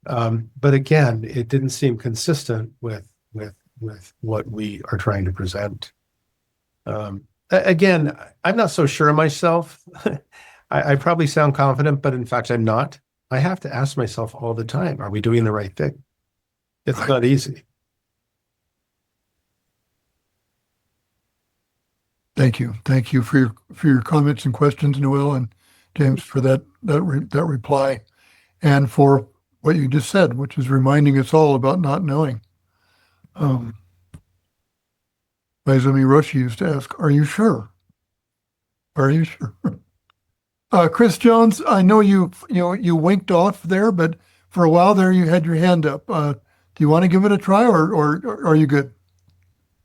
But again, it didn't seem consistent with what we are trying to present. Again, I'm not so sure of myself. I probably sound confident, but in fact, I'm not. I have to ask myself all the time, are we doing the right thing? It's not easy. Thank you. Thank you for your comments and questions, Noelle and James, for that reply, and for what you just said, which is reminding us all about not knowing. Maizumi Roshi used to ask, "Are you sure? Are you sure?" Chris Jones, I know you winked off there, but for a while there you had your hand up. Do you want to give it a try, or are you good?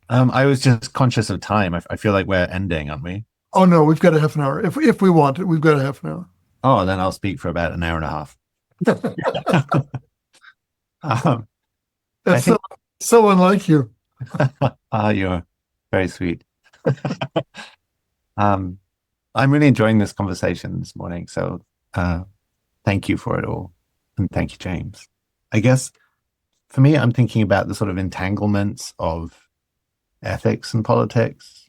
I was just conscious of time. I feel like we're ending, aren't we? Oh no, we've got a half an hour. If we want it, we've got a half an hour. Oh, then I'll speak for about an hour and a half. That's so unlike you. You're very sweet. I'm really enjoying this conversation this morning. So thank you for it all. And thank you, James. I guess for me, I'm thinking about the sort of entanglements of ethics and politics,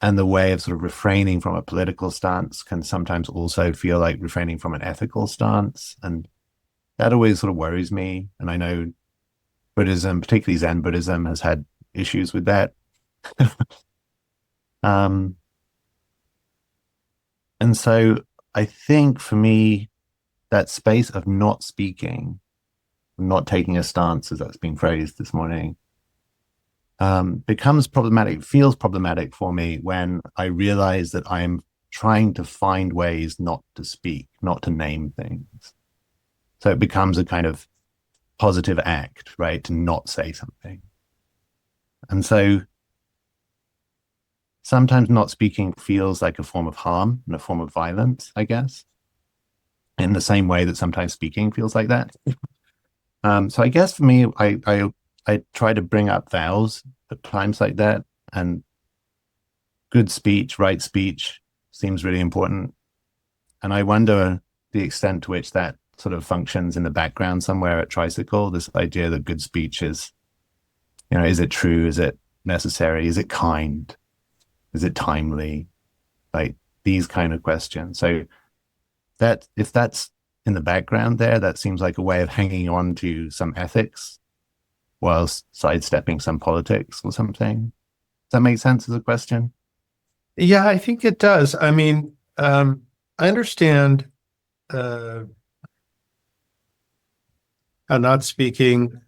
and the way of sort of refraining from a political stance can sometimes also feel like refraining from an ethical stance. And that always sort of worries me. And I know Buddhism, particularly Zen Buddhism, has had issues with that. And so I think for me, that space of not speaking, not taking a stance, as that's been phrased this morning, becomes problematic, feels problematic for me when I realize that I am trying to find ways not to speak, not to name things. So it becomes a kind of positive act, right, to not say something. And so sometimes not speaking feels like a form of harm and a form of violence, I guess, in the same way that sometimes speaking feels like that. So I guess for me, I try to bring up vows at times like that, and good speech, right speech seems really important. And I wonder the extent to which that sort of functions in the background somewhere at Tricycle, this idea that good speech is, is it true? Is it necessary? Is it kind? Is it timely? Like these kind of questions. So that if that's in the background there, that seems like a way of hanging on to some ethics whilst sidestepping some politics or something. Does that make sense as a question? Yeah, I think it does. I mean, I understand how not speaking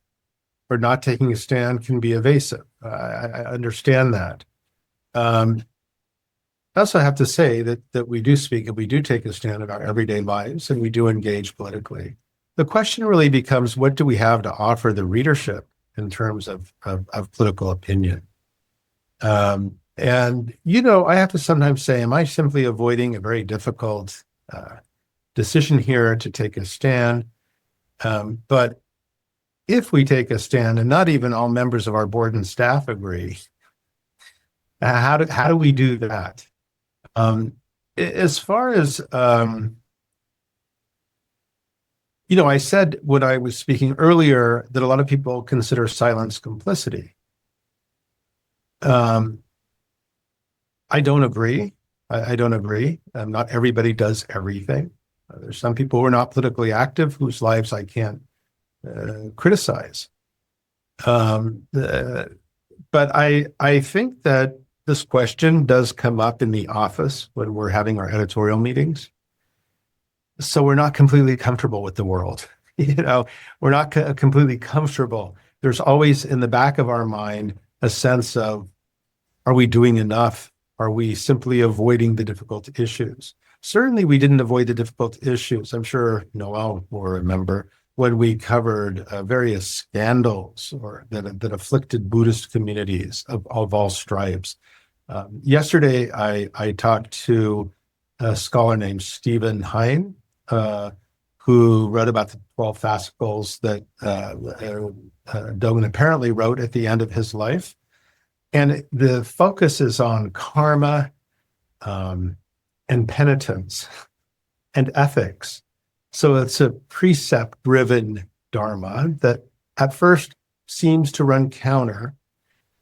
or not taking a stand can be evasive. I understand that. I also have to say that we do speak and we do take a stand in our everyday lives and we do engage politically. The question really becomes, what do we have to offer the readership in terms of political opinion? And, I have to sometimes say, am I simply avoiding a very difficult decision here to take a stand? But if we take a stand and not even all members of our board and staff agree, how do we do that? As far as, I said when I was speaking earlier that a lot of people consider silence complicity. I don't agree. I don't agree. Not everybody does everything. There's some people who are not politically active whose lives I can't criticize. But I think that this question does come up in the office when we're having our editorial meetings. So we're not completely comfortable with the world. We're not completely comfortable. There's always in the back of our mind a sense of, are we doing enough? Are we simply avoiding the difficult issues? Certainly we didn't avoid the difficult issues. I'm sure Noelle will remember when we covered various scandals or that afflicted Buddhist communities of all stripes. Yesterday, I talked to a scholar named Stephen Hine, who wrote about the 12 fascicles that Dogen apparently wrote at the end of his life. And the focus is on karma and penitence and ethics. So it's a precept-driven dharma that at first seems to run counter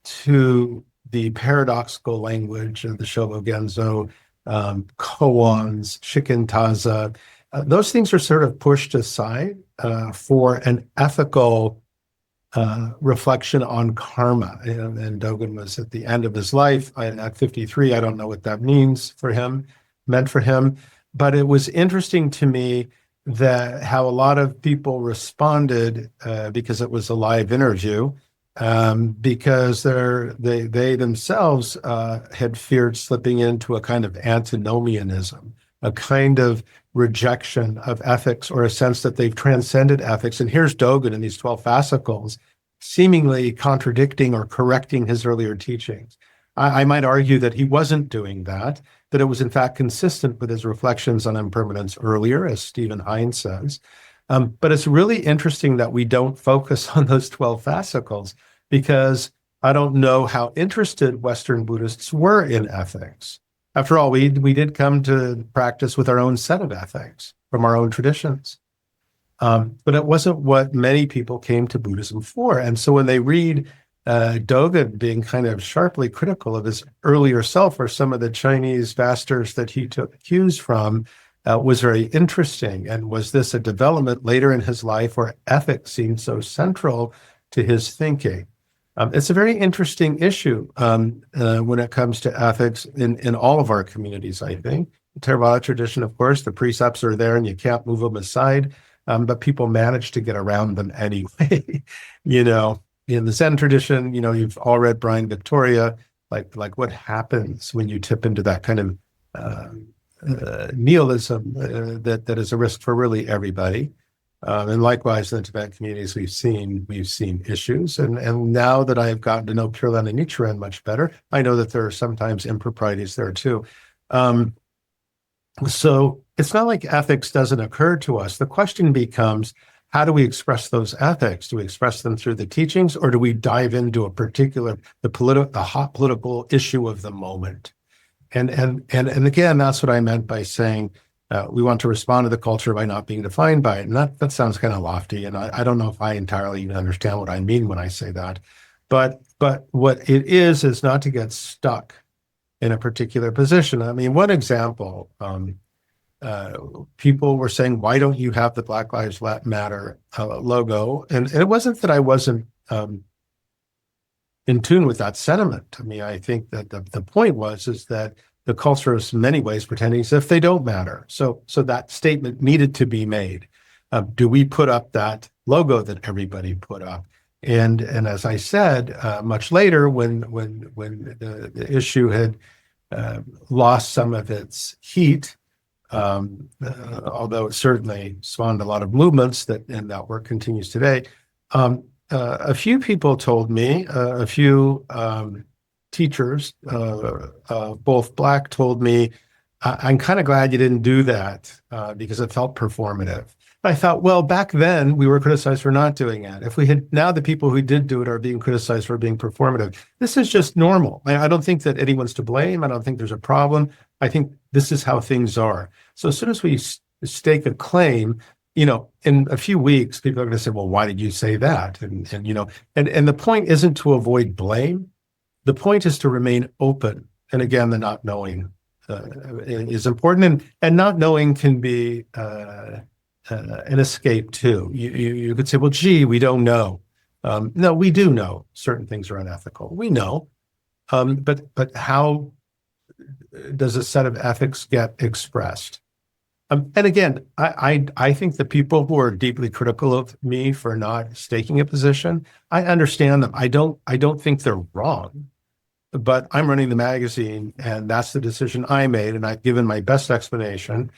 to the paradoxical language of the Shobogenzo, koans, shikantaza. Those things are sort of pushed aside for an ethical reflection on karma. And Dogen was at the end of his life at 53. I don't know what that meant for him. But it was interesting to me that how a lot of people responded because it was a live interview, because they themselves had feared slipping into a kind of antinomianism, a kind of rejection of ethics, or a sense that they've transcended ethics. And here's Dogen in these 12 fascicles, seemingly contradicting or correcting his earlier teachings. I might argue that he wasn't doing that it was in fact consistent with his reflections on impermanence earlier, as Stephen Hine says. But it's really interesting that we don't focus on those 12 fascicles, because I don't know how interested Western Buddhists were in ethics. After all, we did come to practice with our own set of ethics from our own traditions. But it wasn't what many people came to Buddhism for. And so when they read Dogen being kind of sharply critical of his earlier self, or some of the Chinese masters that he took cues from, was very interesting. And was this a development later in his life where ethics seemed so central to his thinking? It's a very interesting issue when it comes to ethics in all of our communities, I think. The Theravada tradition, of course, the precepts are there and you can't move them aside, but people manage to get around them anyway. In the Zen tradition, you've all read Brian Victoria, like what happens when you tip into that kind of nihilism that is a risk for really everybody. And likewise, in the Tibetan communities, we've seen issues. And now that I have gotten to know Pure Land and Nichiren much better, I know that there are sometimes improprieties there too. So it's not like ethics doesn't occur to us. The question becomes, how do we express those ethics? Do we express them through the teachings, or do we dive into the hot political issue of the moment? And again, that's what I meant by saying we want to respond to the culture by not being defined by it. And that sounds kind of lofty, and I don't know if I entirely even understand what I mean when I say that. But what it is not to get stuck in a particular position. I mean, one example. People were saying, why don't you have the Black Lives Matter logo? And it wasn't that I wasn't in tune with that sentiment. I mean, I think that the point is that the culture is in many ways pretending as if they don't matter. So that statement needed to be made. Do we put up that logo that everybody put up? And as I said, much later, when the issue had lost some of its heat, although it certainly spawned a lot of movements and that work continues today. A few people told me, a few teachers, both Black, told me, I'm kind of glad you didn't do that because it felt performative. I thought, well, back then we were criticized for not doing it. Now the people who did do it are being criticized for being performative. This is just normal. I don't think that anyone's to blame. I don't think there's a problem. I think this is how things are. So as soon as we stake a claim, in a few weeks, people are going to say, well, why did you say that? And the point isn't to avoid blame. The point is to remain open. And again, the not knowing is important. And not knowing can be an escape too. You could say, well, gee, we don't know. No, we do know certain things are unethical. We know. But how does a set of ethics get expressed? And again, I think the people who are deeply critical of me for not staking a position, I understand them. I don't think they're wrong, but I'm running the magazine, and that's the decision I made, and I've given my best explanation.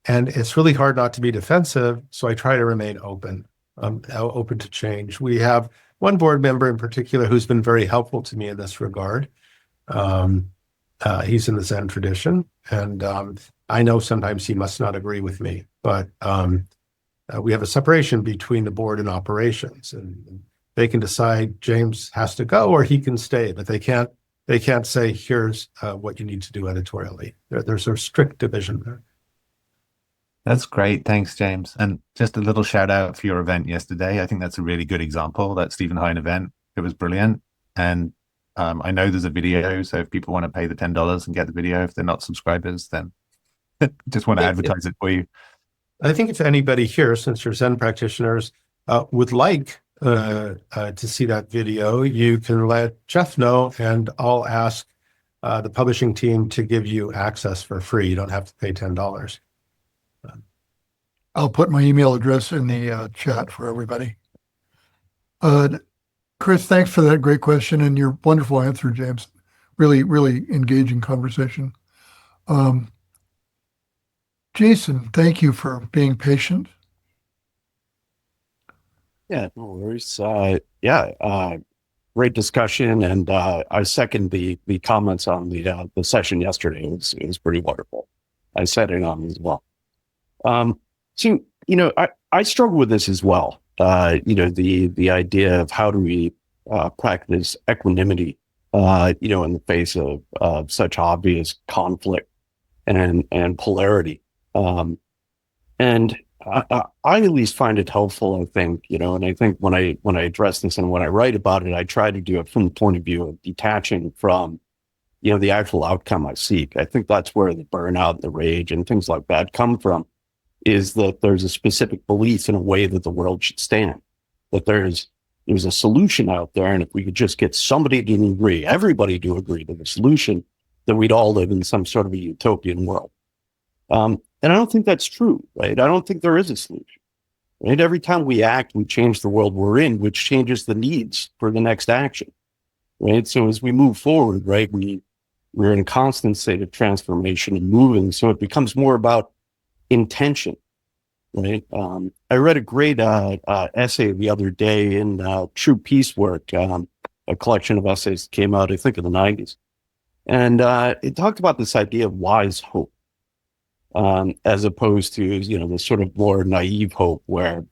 And it's really hard not to be defensive, so I try to remain open. open to change. We have one board member in particular who's been very helpful to me in this regard. He's in the Zen tradition, and I know sometimes he must not agree with me, but we have a separation between the board and operations, and they can decide James has to go or he can stay, but they can't say, here's what you need to do editorially. There's a strict division there. That's great. Thanks, James. And just a little shout out for your event yesterday. I think that's a really good example, that Stephen Hine event. It was brilliant. And I know there's a video, so if people want to pay the $10 and get the video, if they're not subscribers, then just want to advertise it for you. I think if anybody here, since you're Zen practitioners, would like to see that video, you can let Geoff know, and I'll ask the publishing team to give you access for free. You don't have to pay $10. I'll put my email address in the chat for everybody. Chris, thanks for that great question and your wonderful answer, James. Really, really engaging conversation. Jason, thank you for being patient. Yeah, no worries. Great discussion, and I second the comments on the session yesterday. It was pretty wonderful. I sat in on it as well. So I struggle with this as well. The idea of how do we practice equanimity, in the face of such obvious conflict and polarity. And I at least find it helpful, I think, and I think when I address this and when I write about it, I try to do it from the point of view of detaching from, the actual outcome I seek. I think that's where the burnout, the rage, and things like that come from, is that there's a specific belief in a way that the world should stand, that there's a solution out there. And if we could just get somebody to agree, everybody to agree to the solution, then we'd all live in some sort of a utopian world. And I don't think that's true, right? I don't think there is a solution, right? Every time we act, we change the world we're in, which changes the needs for the next action, right? So as we move forward, right, we're in a constant state of transformation and moving. So it becomes more about intention, right? I read a great essay the other day in True Peace Work, a collection of essays that came out, I think, in the 90s. And it talked about this idea of wise hope. As opposed to, the sort of more naive hope where,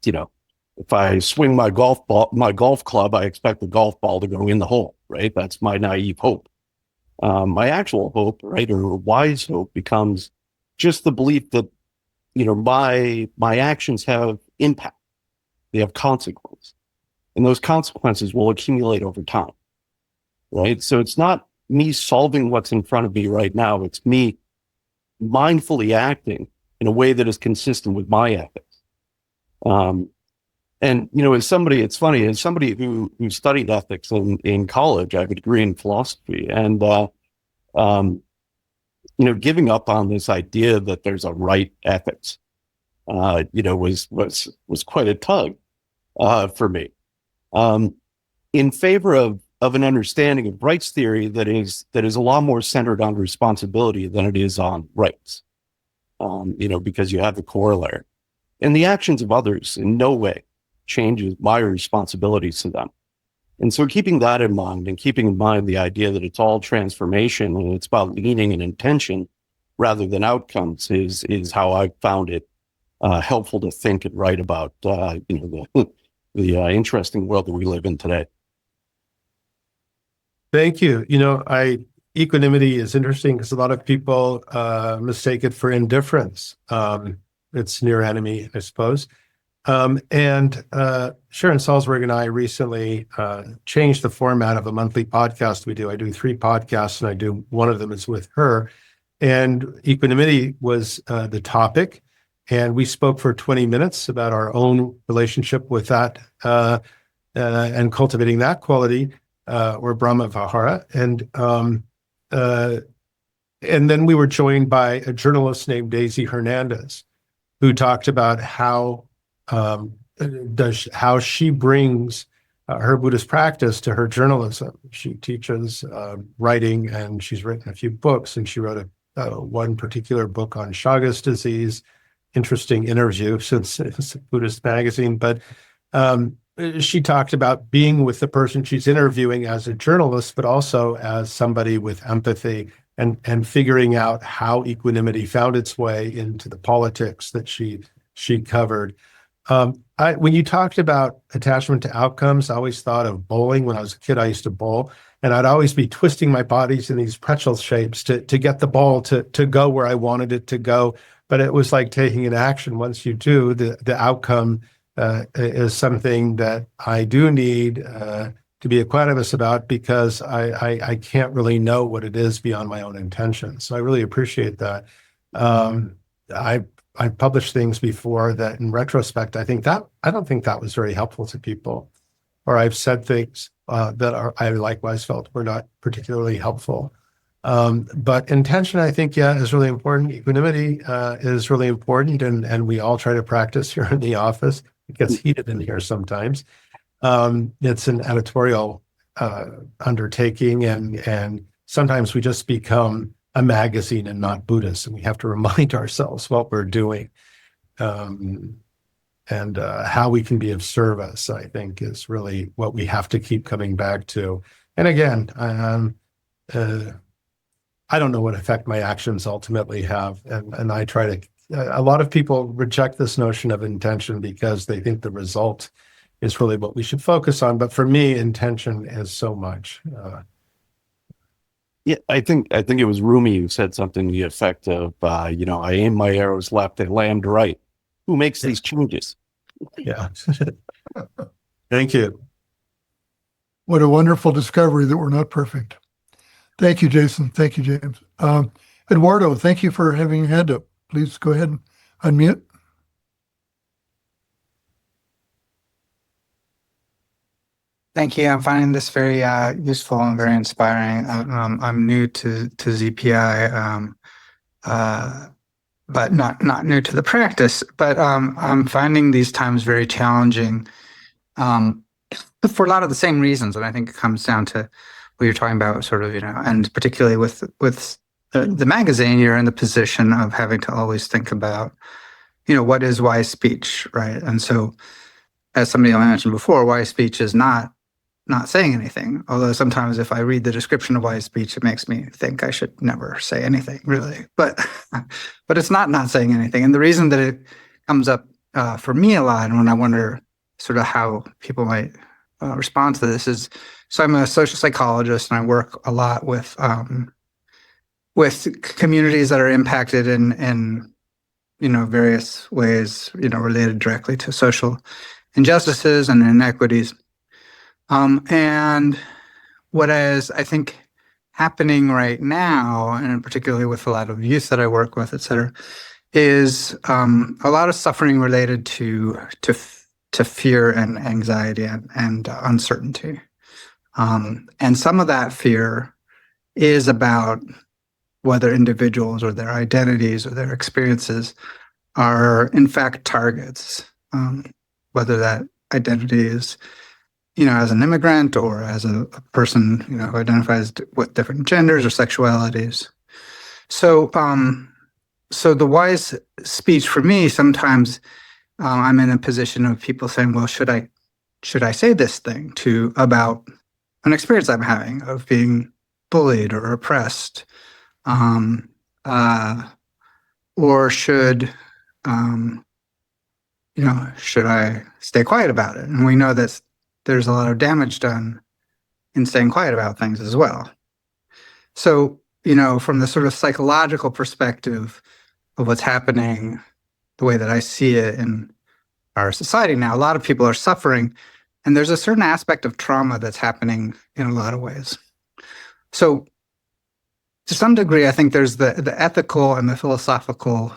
if I swing my golf club, I expect the golf ball to go in the hole, right? That's my naive hope. My actual hope, right, or wise hope becomes just the belief that, my actions have impact. They have consequence. And those consequences will accumulate over time, right? So it's not me solving what's in front of me right now. It's me mindfully acting in a way that is consistent with my ethics. As somebody, it's funny, as somebody who studied ethics in college, I have a degree in philosophy, and giving up on this idea that there's a right ethics, was quite a tug for me, in favor of an understanding of rights theory that is a lot more centered on responsibility than it is on rights, because you have the corollary. And the actions of others in no way changes my responsibilities to them. And so keeping that in mind and keeping in mind the idea that it's all transformation and it's about meaning and intention rather than outcomes is how I found it helpful to think and write about, the interesting world that we live in today. Thank you. Equanimity is interesting because a lot of people mistake it for indifference. It's near enemy, I suppose. And Sharon Salzberg and I recently changed the format of a monthly podcast we do. I do 3 podcasts, and one of them is with her. And equanimity was the topic. And we spoke for 20 minutes about our own relationship with that and cultivating that quality. Or Brahma Vihara, and then we were joined by a journalist named Daisy Hernandez, who talked about how she brings her Buddhist practice to her journalism. She teaches writing, and she's written a few books, and she wrote one particular book on Chagas disease. Interesting interview since it's a Buddhist magazine, but She talked about being with the person she's interviewing as a journalist, but also as somebody with empathy and figuring out how equanimity found its way into the politics that she covered. When you talked about attachment to outcomes, I always thought of bowling. When I was a kid, I used to bowl, and I'd always be twisting my bodies in these pretzel shapes to get the ball to go where I wanted it to go. But it was like taking an action. Once you do, the outcome is something that I do need to be equanimous about, because I can't really know what it is beyond my own intention. So I really appreciate that. I've published things before that in retrospect, I don't think that was very helpful to people, or I've said things that I likewise felt were not particularly helpful. But intention, I think, is really important. Equanimity is really important, and we all try to practice here in the office. It gets heated in here sometimes. It's an editorial undertaking, and sometimes we just become a magazine and not Buddhist, and we have to remind ourselves what we're doing, and how we can be of service, I think, is really what we have to keep coming back to. And again, I don't know what effect my actions ultimately have, and I try to. A lot of people reject this notion of intention because they think the result is really what we should focus on. But for me, intention is so much. Yeah, I think it was Rumi who said something to the effect of, I aim my arrows left, they land right. Who makes these changes? Yeah. Thank you. What a wonderful discovery that we're not perfect. Thank you, Jason. Thank you, James. Eduardo, thank you for having your hand up. Please go ahead and unmute. Thank you. I'm finding this very useful and very inspiring. I'm new to ZPI, but not new to the practice. But I'm finding these times very challenging for a lot of the same reasons, and I think it comes down to what you're talking about, sort of, and particularly with the magazine, you're in the position of having to always think about, what is wise speech, right? And so, as somebody I mentioned before, wise speech is not saying anything. Although sometimes if I read the description of wise speech, it makes me think I should never say anything, really. But it's not saying anything. And the reason that it comes up for me a lot, and when I wonder sort of how people might respond to this, is, so I'm a social psychologist, and I work a lot with communities that are impacted in various ways, related directly to social injustices and inequities. And what is, I think, happening right now, and particularly with a lot of youth that I work with, et cetera, is a lot of suffering related to fear and anxiety and uncertainty. And some of that fear is about whether individuals or their identities or their experiences are in fact targets, whether that identity is, as an immigrant or as a person, who identifies with different genders or sexualities. So, so the wise speech for me, sometimes I'm in a position of people saying, well, should I say this thing about an experience I'm having of being bullied or oppressed, or should I stay quiet about it? And we know that there's a lot of damage done in staying quiet about things as well. So, from the sort of psychological perspective of what's happening, the way that I see it in our society now, a lot of people are suffering, and there's a certain aspect of trauma that's happening in a lot of ways. So, to some degree, I think there's the ethical and the philosophical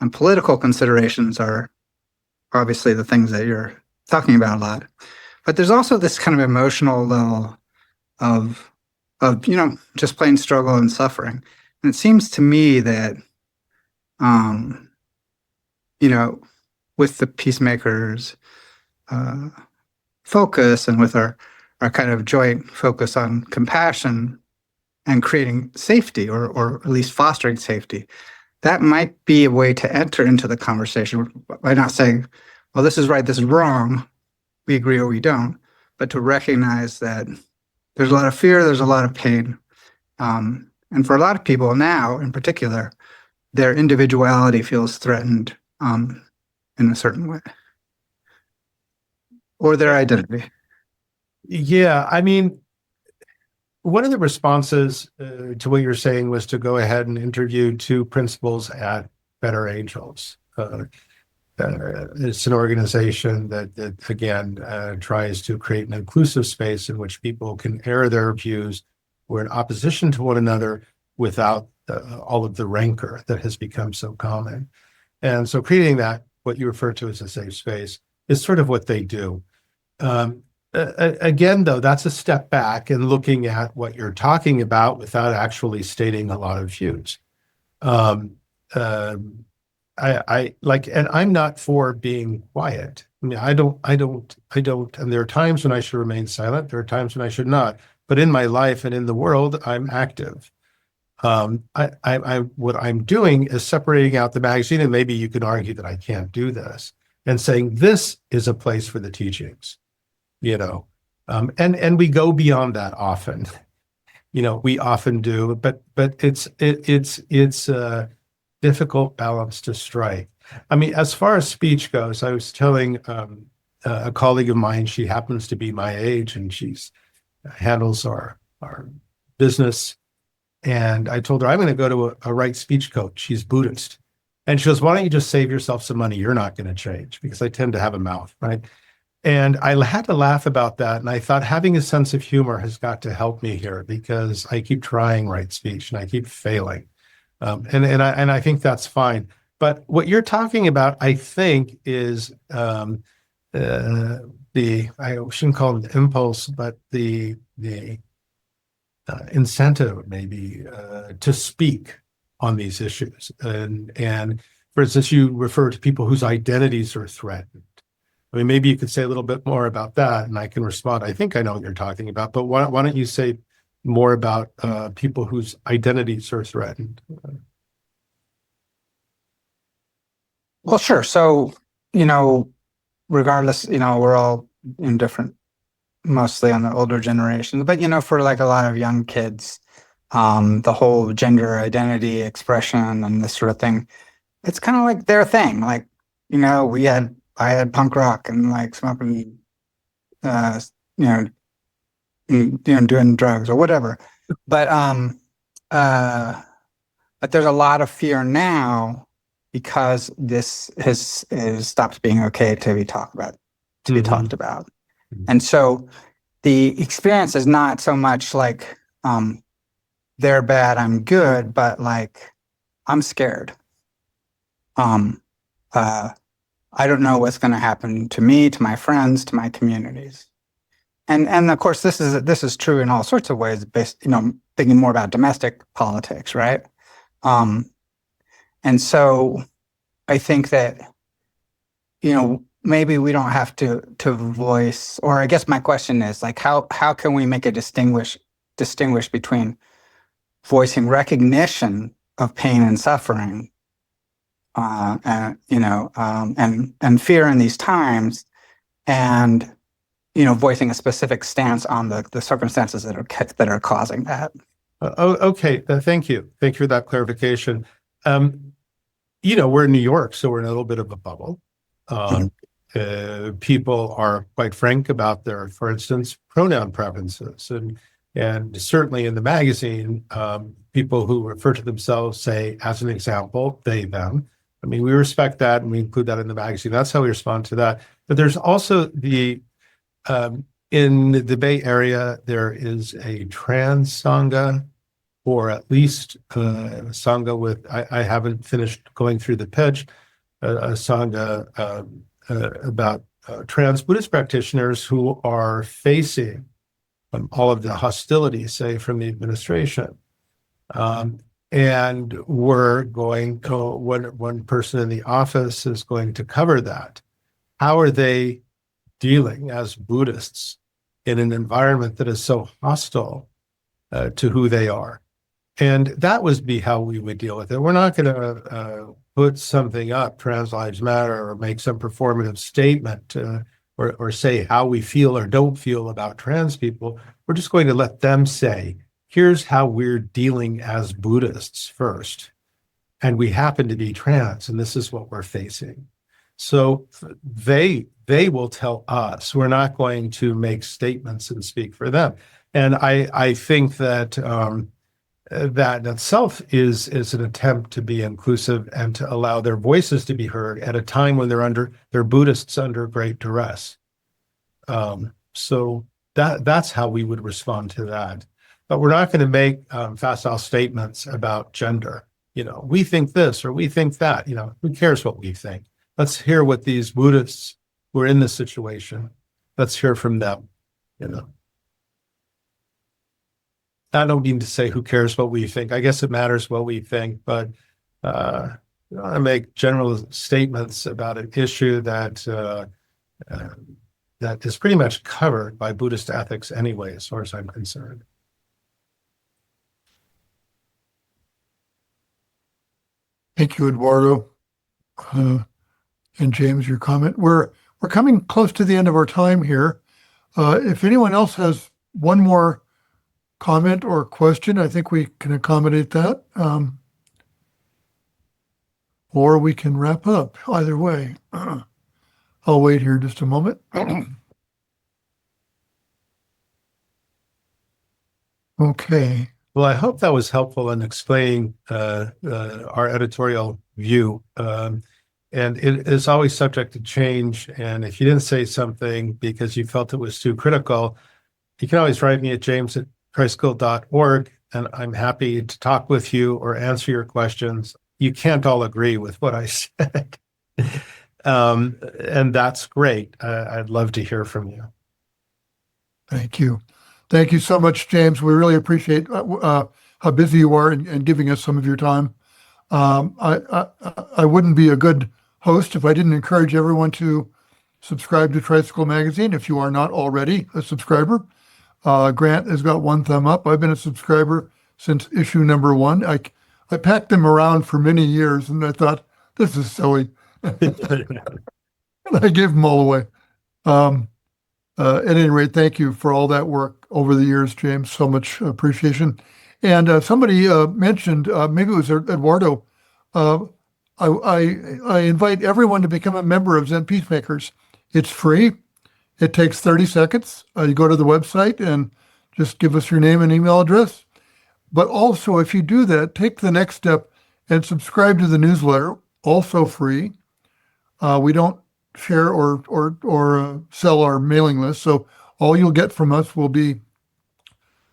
and political considerations are obviously the things that you're talking about a lot. But there's also this kind of emotional level of just plain struggle and suffering. And it seems to me that, with the Peacemakers focus, and with our kind of joint focus on compassion and creating safety, or at least fostering safety, that might be a way to enter into the conversation by not saying, well, this is right, this is wrong, we agree or we don't, but to recognize that there's a lot of fear, there's a lot of pain. And for a lot of people now, in particular, their individuality feels threatened in a certain way, or their identity. Yeah, I mean, one of the responses to what you're saying was to go ahead and interview two principals at Better Angels. It's an organization that again, tries to create an inclusive space in which people can air their views. We're in opposition to one another without all of the rancor that has become so common. And so creating that, what you refer to as a safe space, is sort of what they do. Again, though, that's a step back and looking at what you're talking about without actually stating a lot of views. I like, and I'm not for being quiet. I mean, I don't, and there are times when I should remain silent. There are times when I should not, but in my life and in the world, I'm active. What I'm doing is separating out the magazine, and maybe you could argue that I can't do this, and saying this is a place for the teachings, and we go beyond that often. We often do, but it's a difficult balance to strike. I mean, as far as speech goes, I was telling a colleague of mine, she happens to be my age, and she's handles our business. And I told her, I'm going to go to a right speech coach. She's Buddhist. And she goes, why don't you just save yourself some money? You're not going to change, because I tend to have a mouth, right? And I had to laugh about that. And I thought having a sense of humor has got to help me here, because I keep trying right speech and I keep failing. And I think that's fine. But what you're talking about, I think, is I shouldn't call it impulse, but the incentive maybe to speak on these issues. And for instance, you refer to people whose identities are threatened. I mean, maybe you could say a little bit more about that, and I can respond. I think I know what you're talking about, but why don't you say more about people whose identities are threatened? Well, sure. So, regardless, we're all in different, mostly on the older generations, but, for like a lot of young kids, the whole gender identity expression and this sort of thing, it's kind of like their thing. Like, I had punk rock and like smoking, doing drugs or whatever. But there's a lot of fear now, because this has stopped being okay to be talked about. And so the experience is not so much like they're bad, I'm good, but like I'm scared. I don't know what's going to happen to me, to my friends, to my communities. And of course, this is true in all sorts of ways, based, thinking more about domestic politics, right? And so I think that, maybe we don't have to voice, or I guess my question is like, how can we make a distinguish between voicing recognition of pain and suffering, and fear in these times, and voicing a specific stance on the circumstances that are causing that. Okay, thank you for that clarification. We're in New York, so we're in a little bit of a bubble. People are quite frank about their, for instance, pronoun preferences, and certainly in the magazine, people who refer to themselves say, as an example, they, them. I mean, we respect that, and we include that in the magazine. That's how we respond to that. But there's also in the Bay Area, there is a trans sangha, or at least a sangha with, I haven't finished going through the pitch, a sangha about trans Buddhist practitioners who are facing all of the hostility, say, from the administration. And we're going to, one person in the office is going to cover that. How are they dealing as Buddhists in an environment that is so hostile to who they are? And that would be how we would deal with it. We're not going to put something up, Trans Lives Matter, or make some performative statement or say how we feel or don't feel about trans people. We're just going to let them say, here's how we're dealing as Buddhists first. And we happen to be trans, and this is what we're facing. So they will tell us. We're not going to make statements and speak for them. And I think that that in itself is an attempt to be inclusive and to allow their voices to be heard at a time when they're Buddhists under great duress. So that's how we would respond to that. But we're not going to make facile statements about gender. We think this or we think that. Who cares what we think? Let's hear what these Buddhists who are in this situation. Let's hear from them. I don't mean to say who cares what we think. I guess it matters what we think, but I want to make general statements about an issue that is pretty much covered by Buddhist ethics anyway, as far as I'm concerned. Thank you, Eduardo. And James, your comment. We're coming close to the end of our time here. If anyone else has one more comment or question, I think we can accommodate that. Or we can wrap up. Either way. I'll wait here just a moment. Okay. Well, I hope that was helpful in explaining our editorial view. And it is always subject to change. And if you didn't say something because you felt it was too critical, you can always write me at james@tricycle.org, and I'm happy to talk with you or answer your questions. You can't all agree with what I said. And that's great. I'd love to hear from you. Thank you. Thank you so much, James. We really appreciate how busy you are and giving us some of your time. I wouldn't be a good host if I didn't encourage everyone to subscribe to Tricycle Magazine if you are not already a subscriber. Grant has got one thumb up. I've been a subscriber since issue number 1. I packed them around for many years, and I thought, this is silly. And I gave them all away. At any rate, thank you for all that work over the years, James. So much appreciation. And somebody mentioned, maybe it was Eduardo, I invite everyone to become a member of Zen Peacemakers. It's free. It takes 30 seconds. You go to the website and just give us your name and email address. But also, if you do that, take the next step and subscribe to the newsletter, also free. We don't share or sell our mailing list, so all you'll get from us will be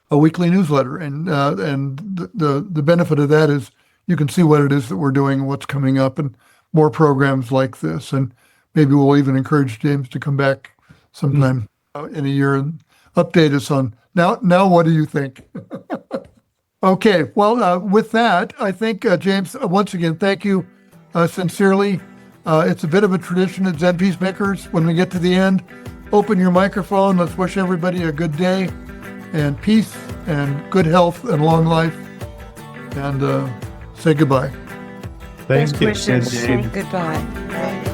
a weekly newsletter, and the benefit of that is you can see what it is that we're doing, what's coming up, and more programs like this. And maybe we'll even encourage James to come back sometime in a year and update us on now. What do you think? Okay, well, with that, I think James, once again, thank you sincerely. It's a bit of a tradition at Zen Peacemakers. When we get to the end, open your microphone. Let's wish everybody a good day and peace and good health and long life, and say goodbye. Thank you. Wishes. Goodbye.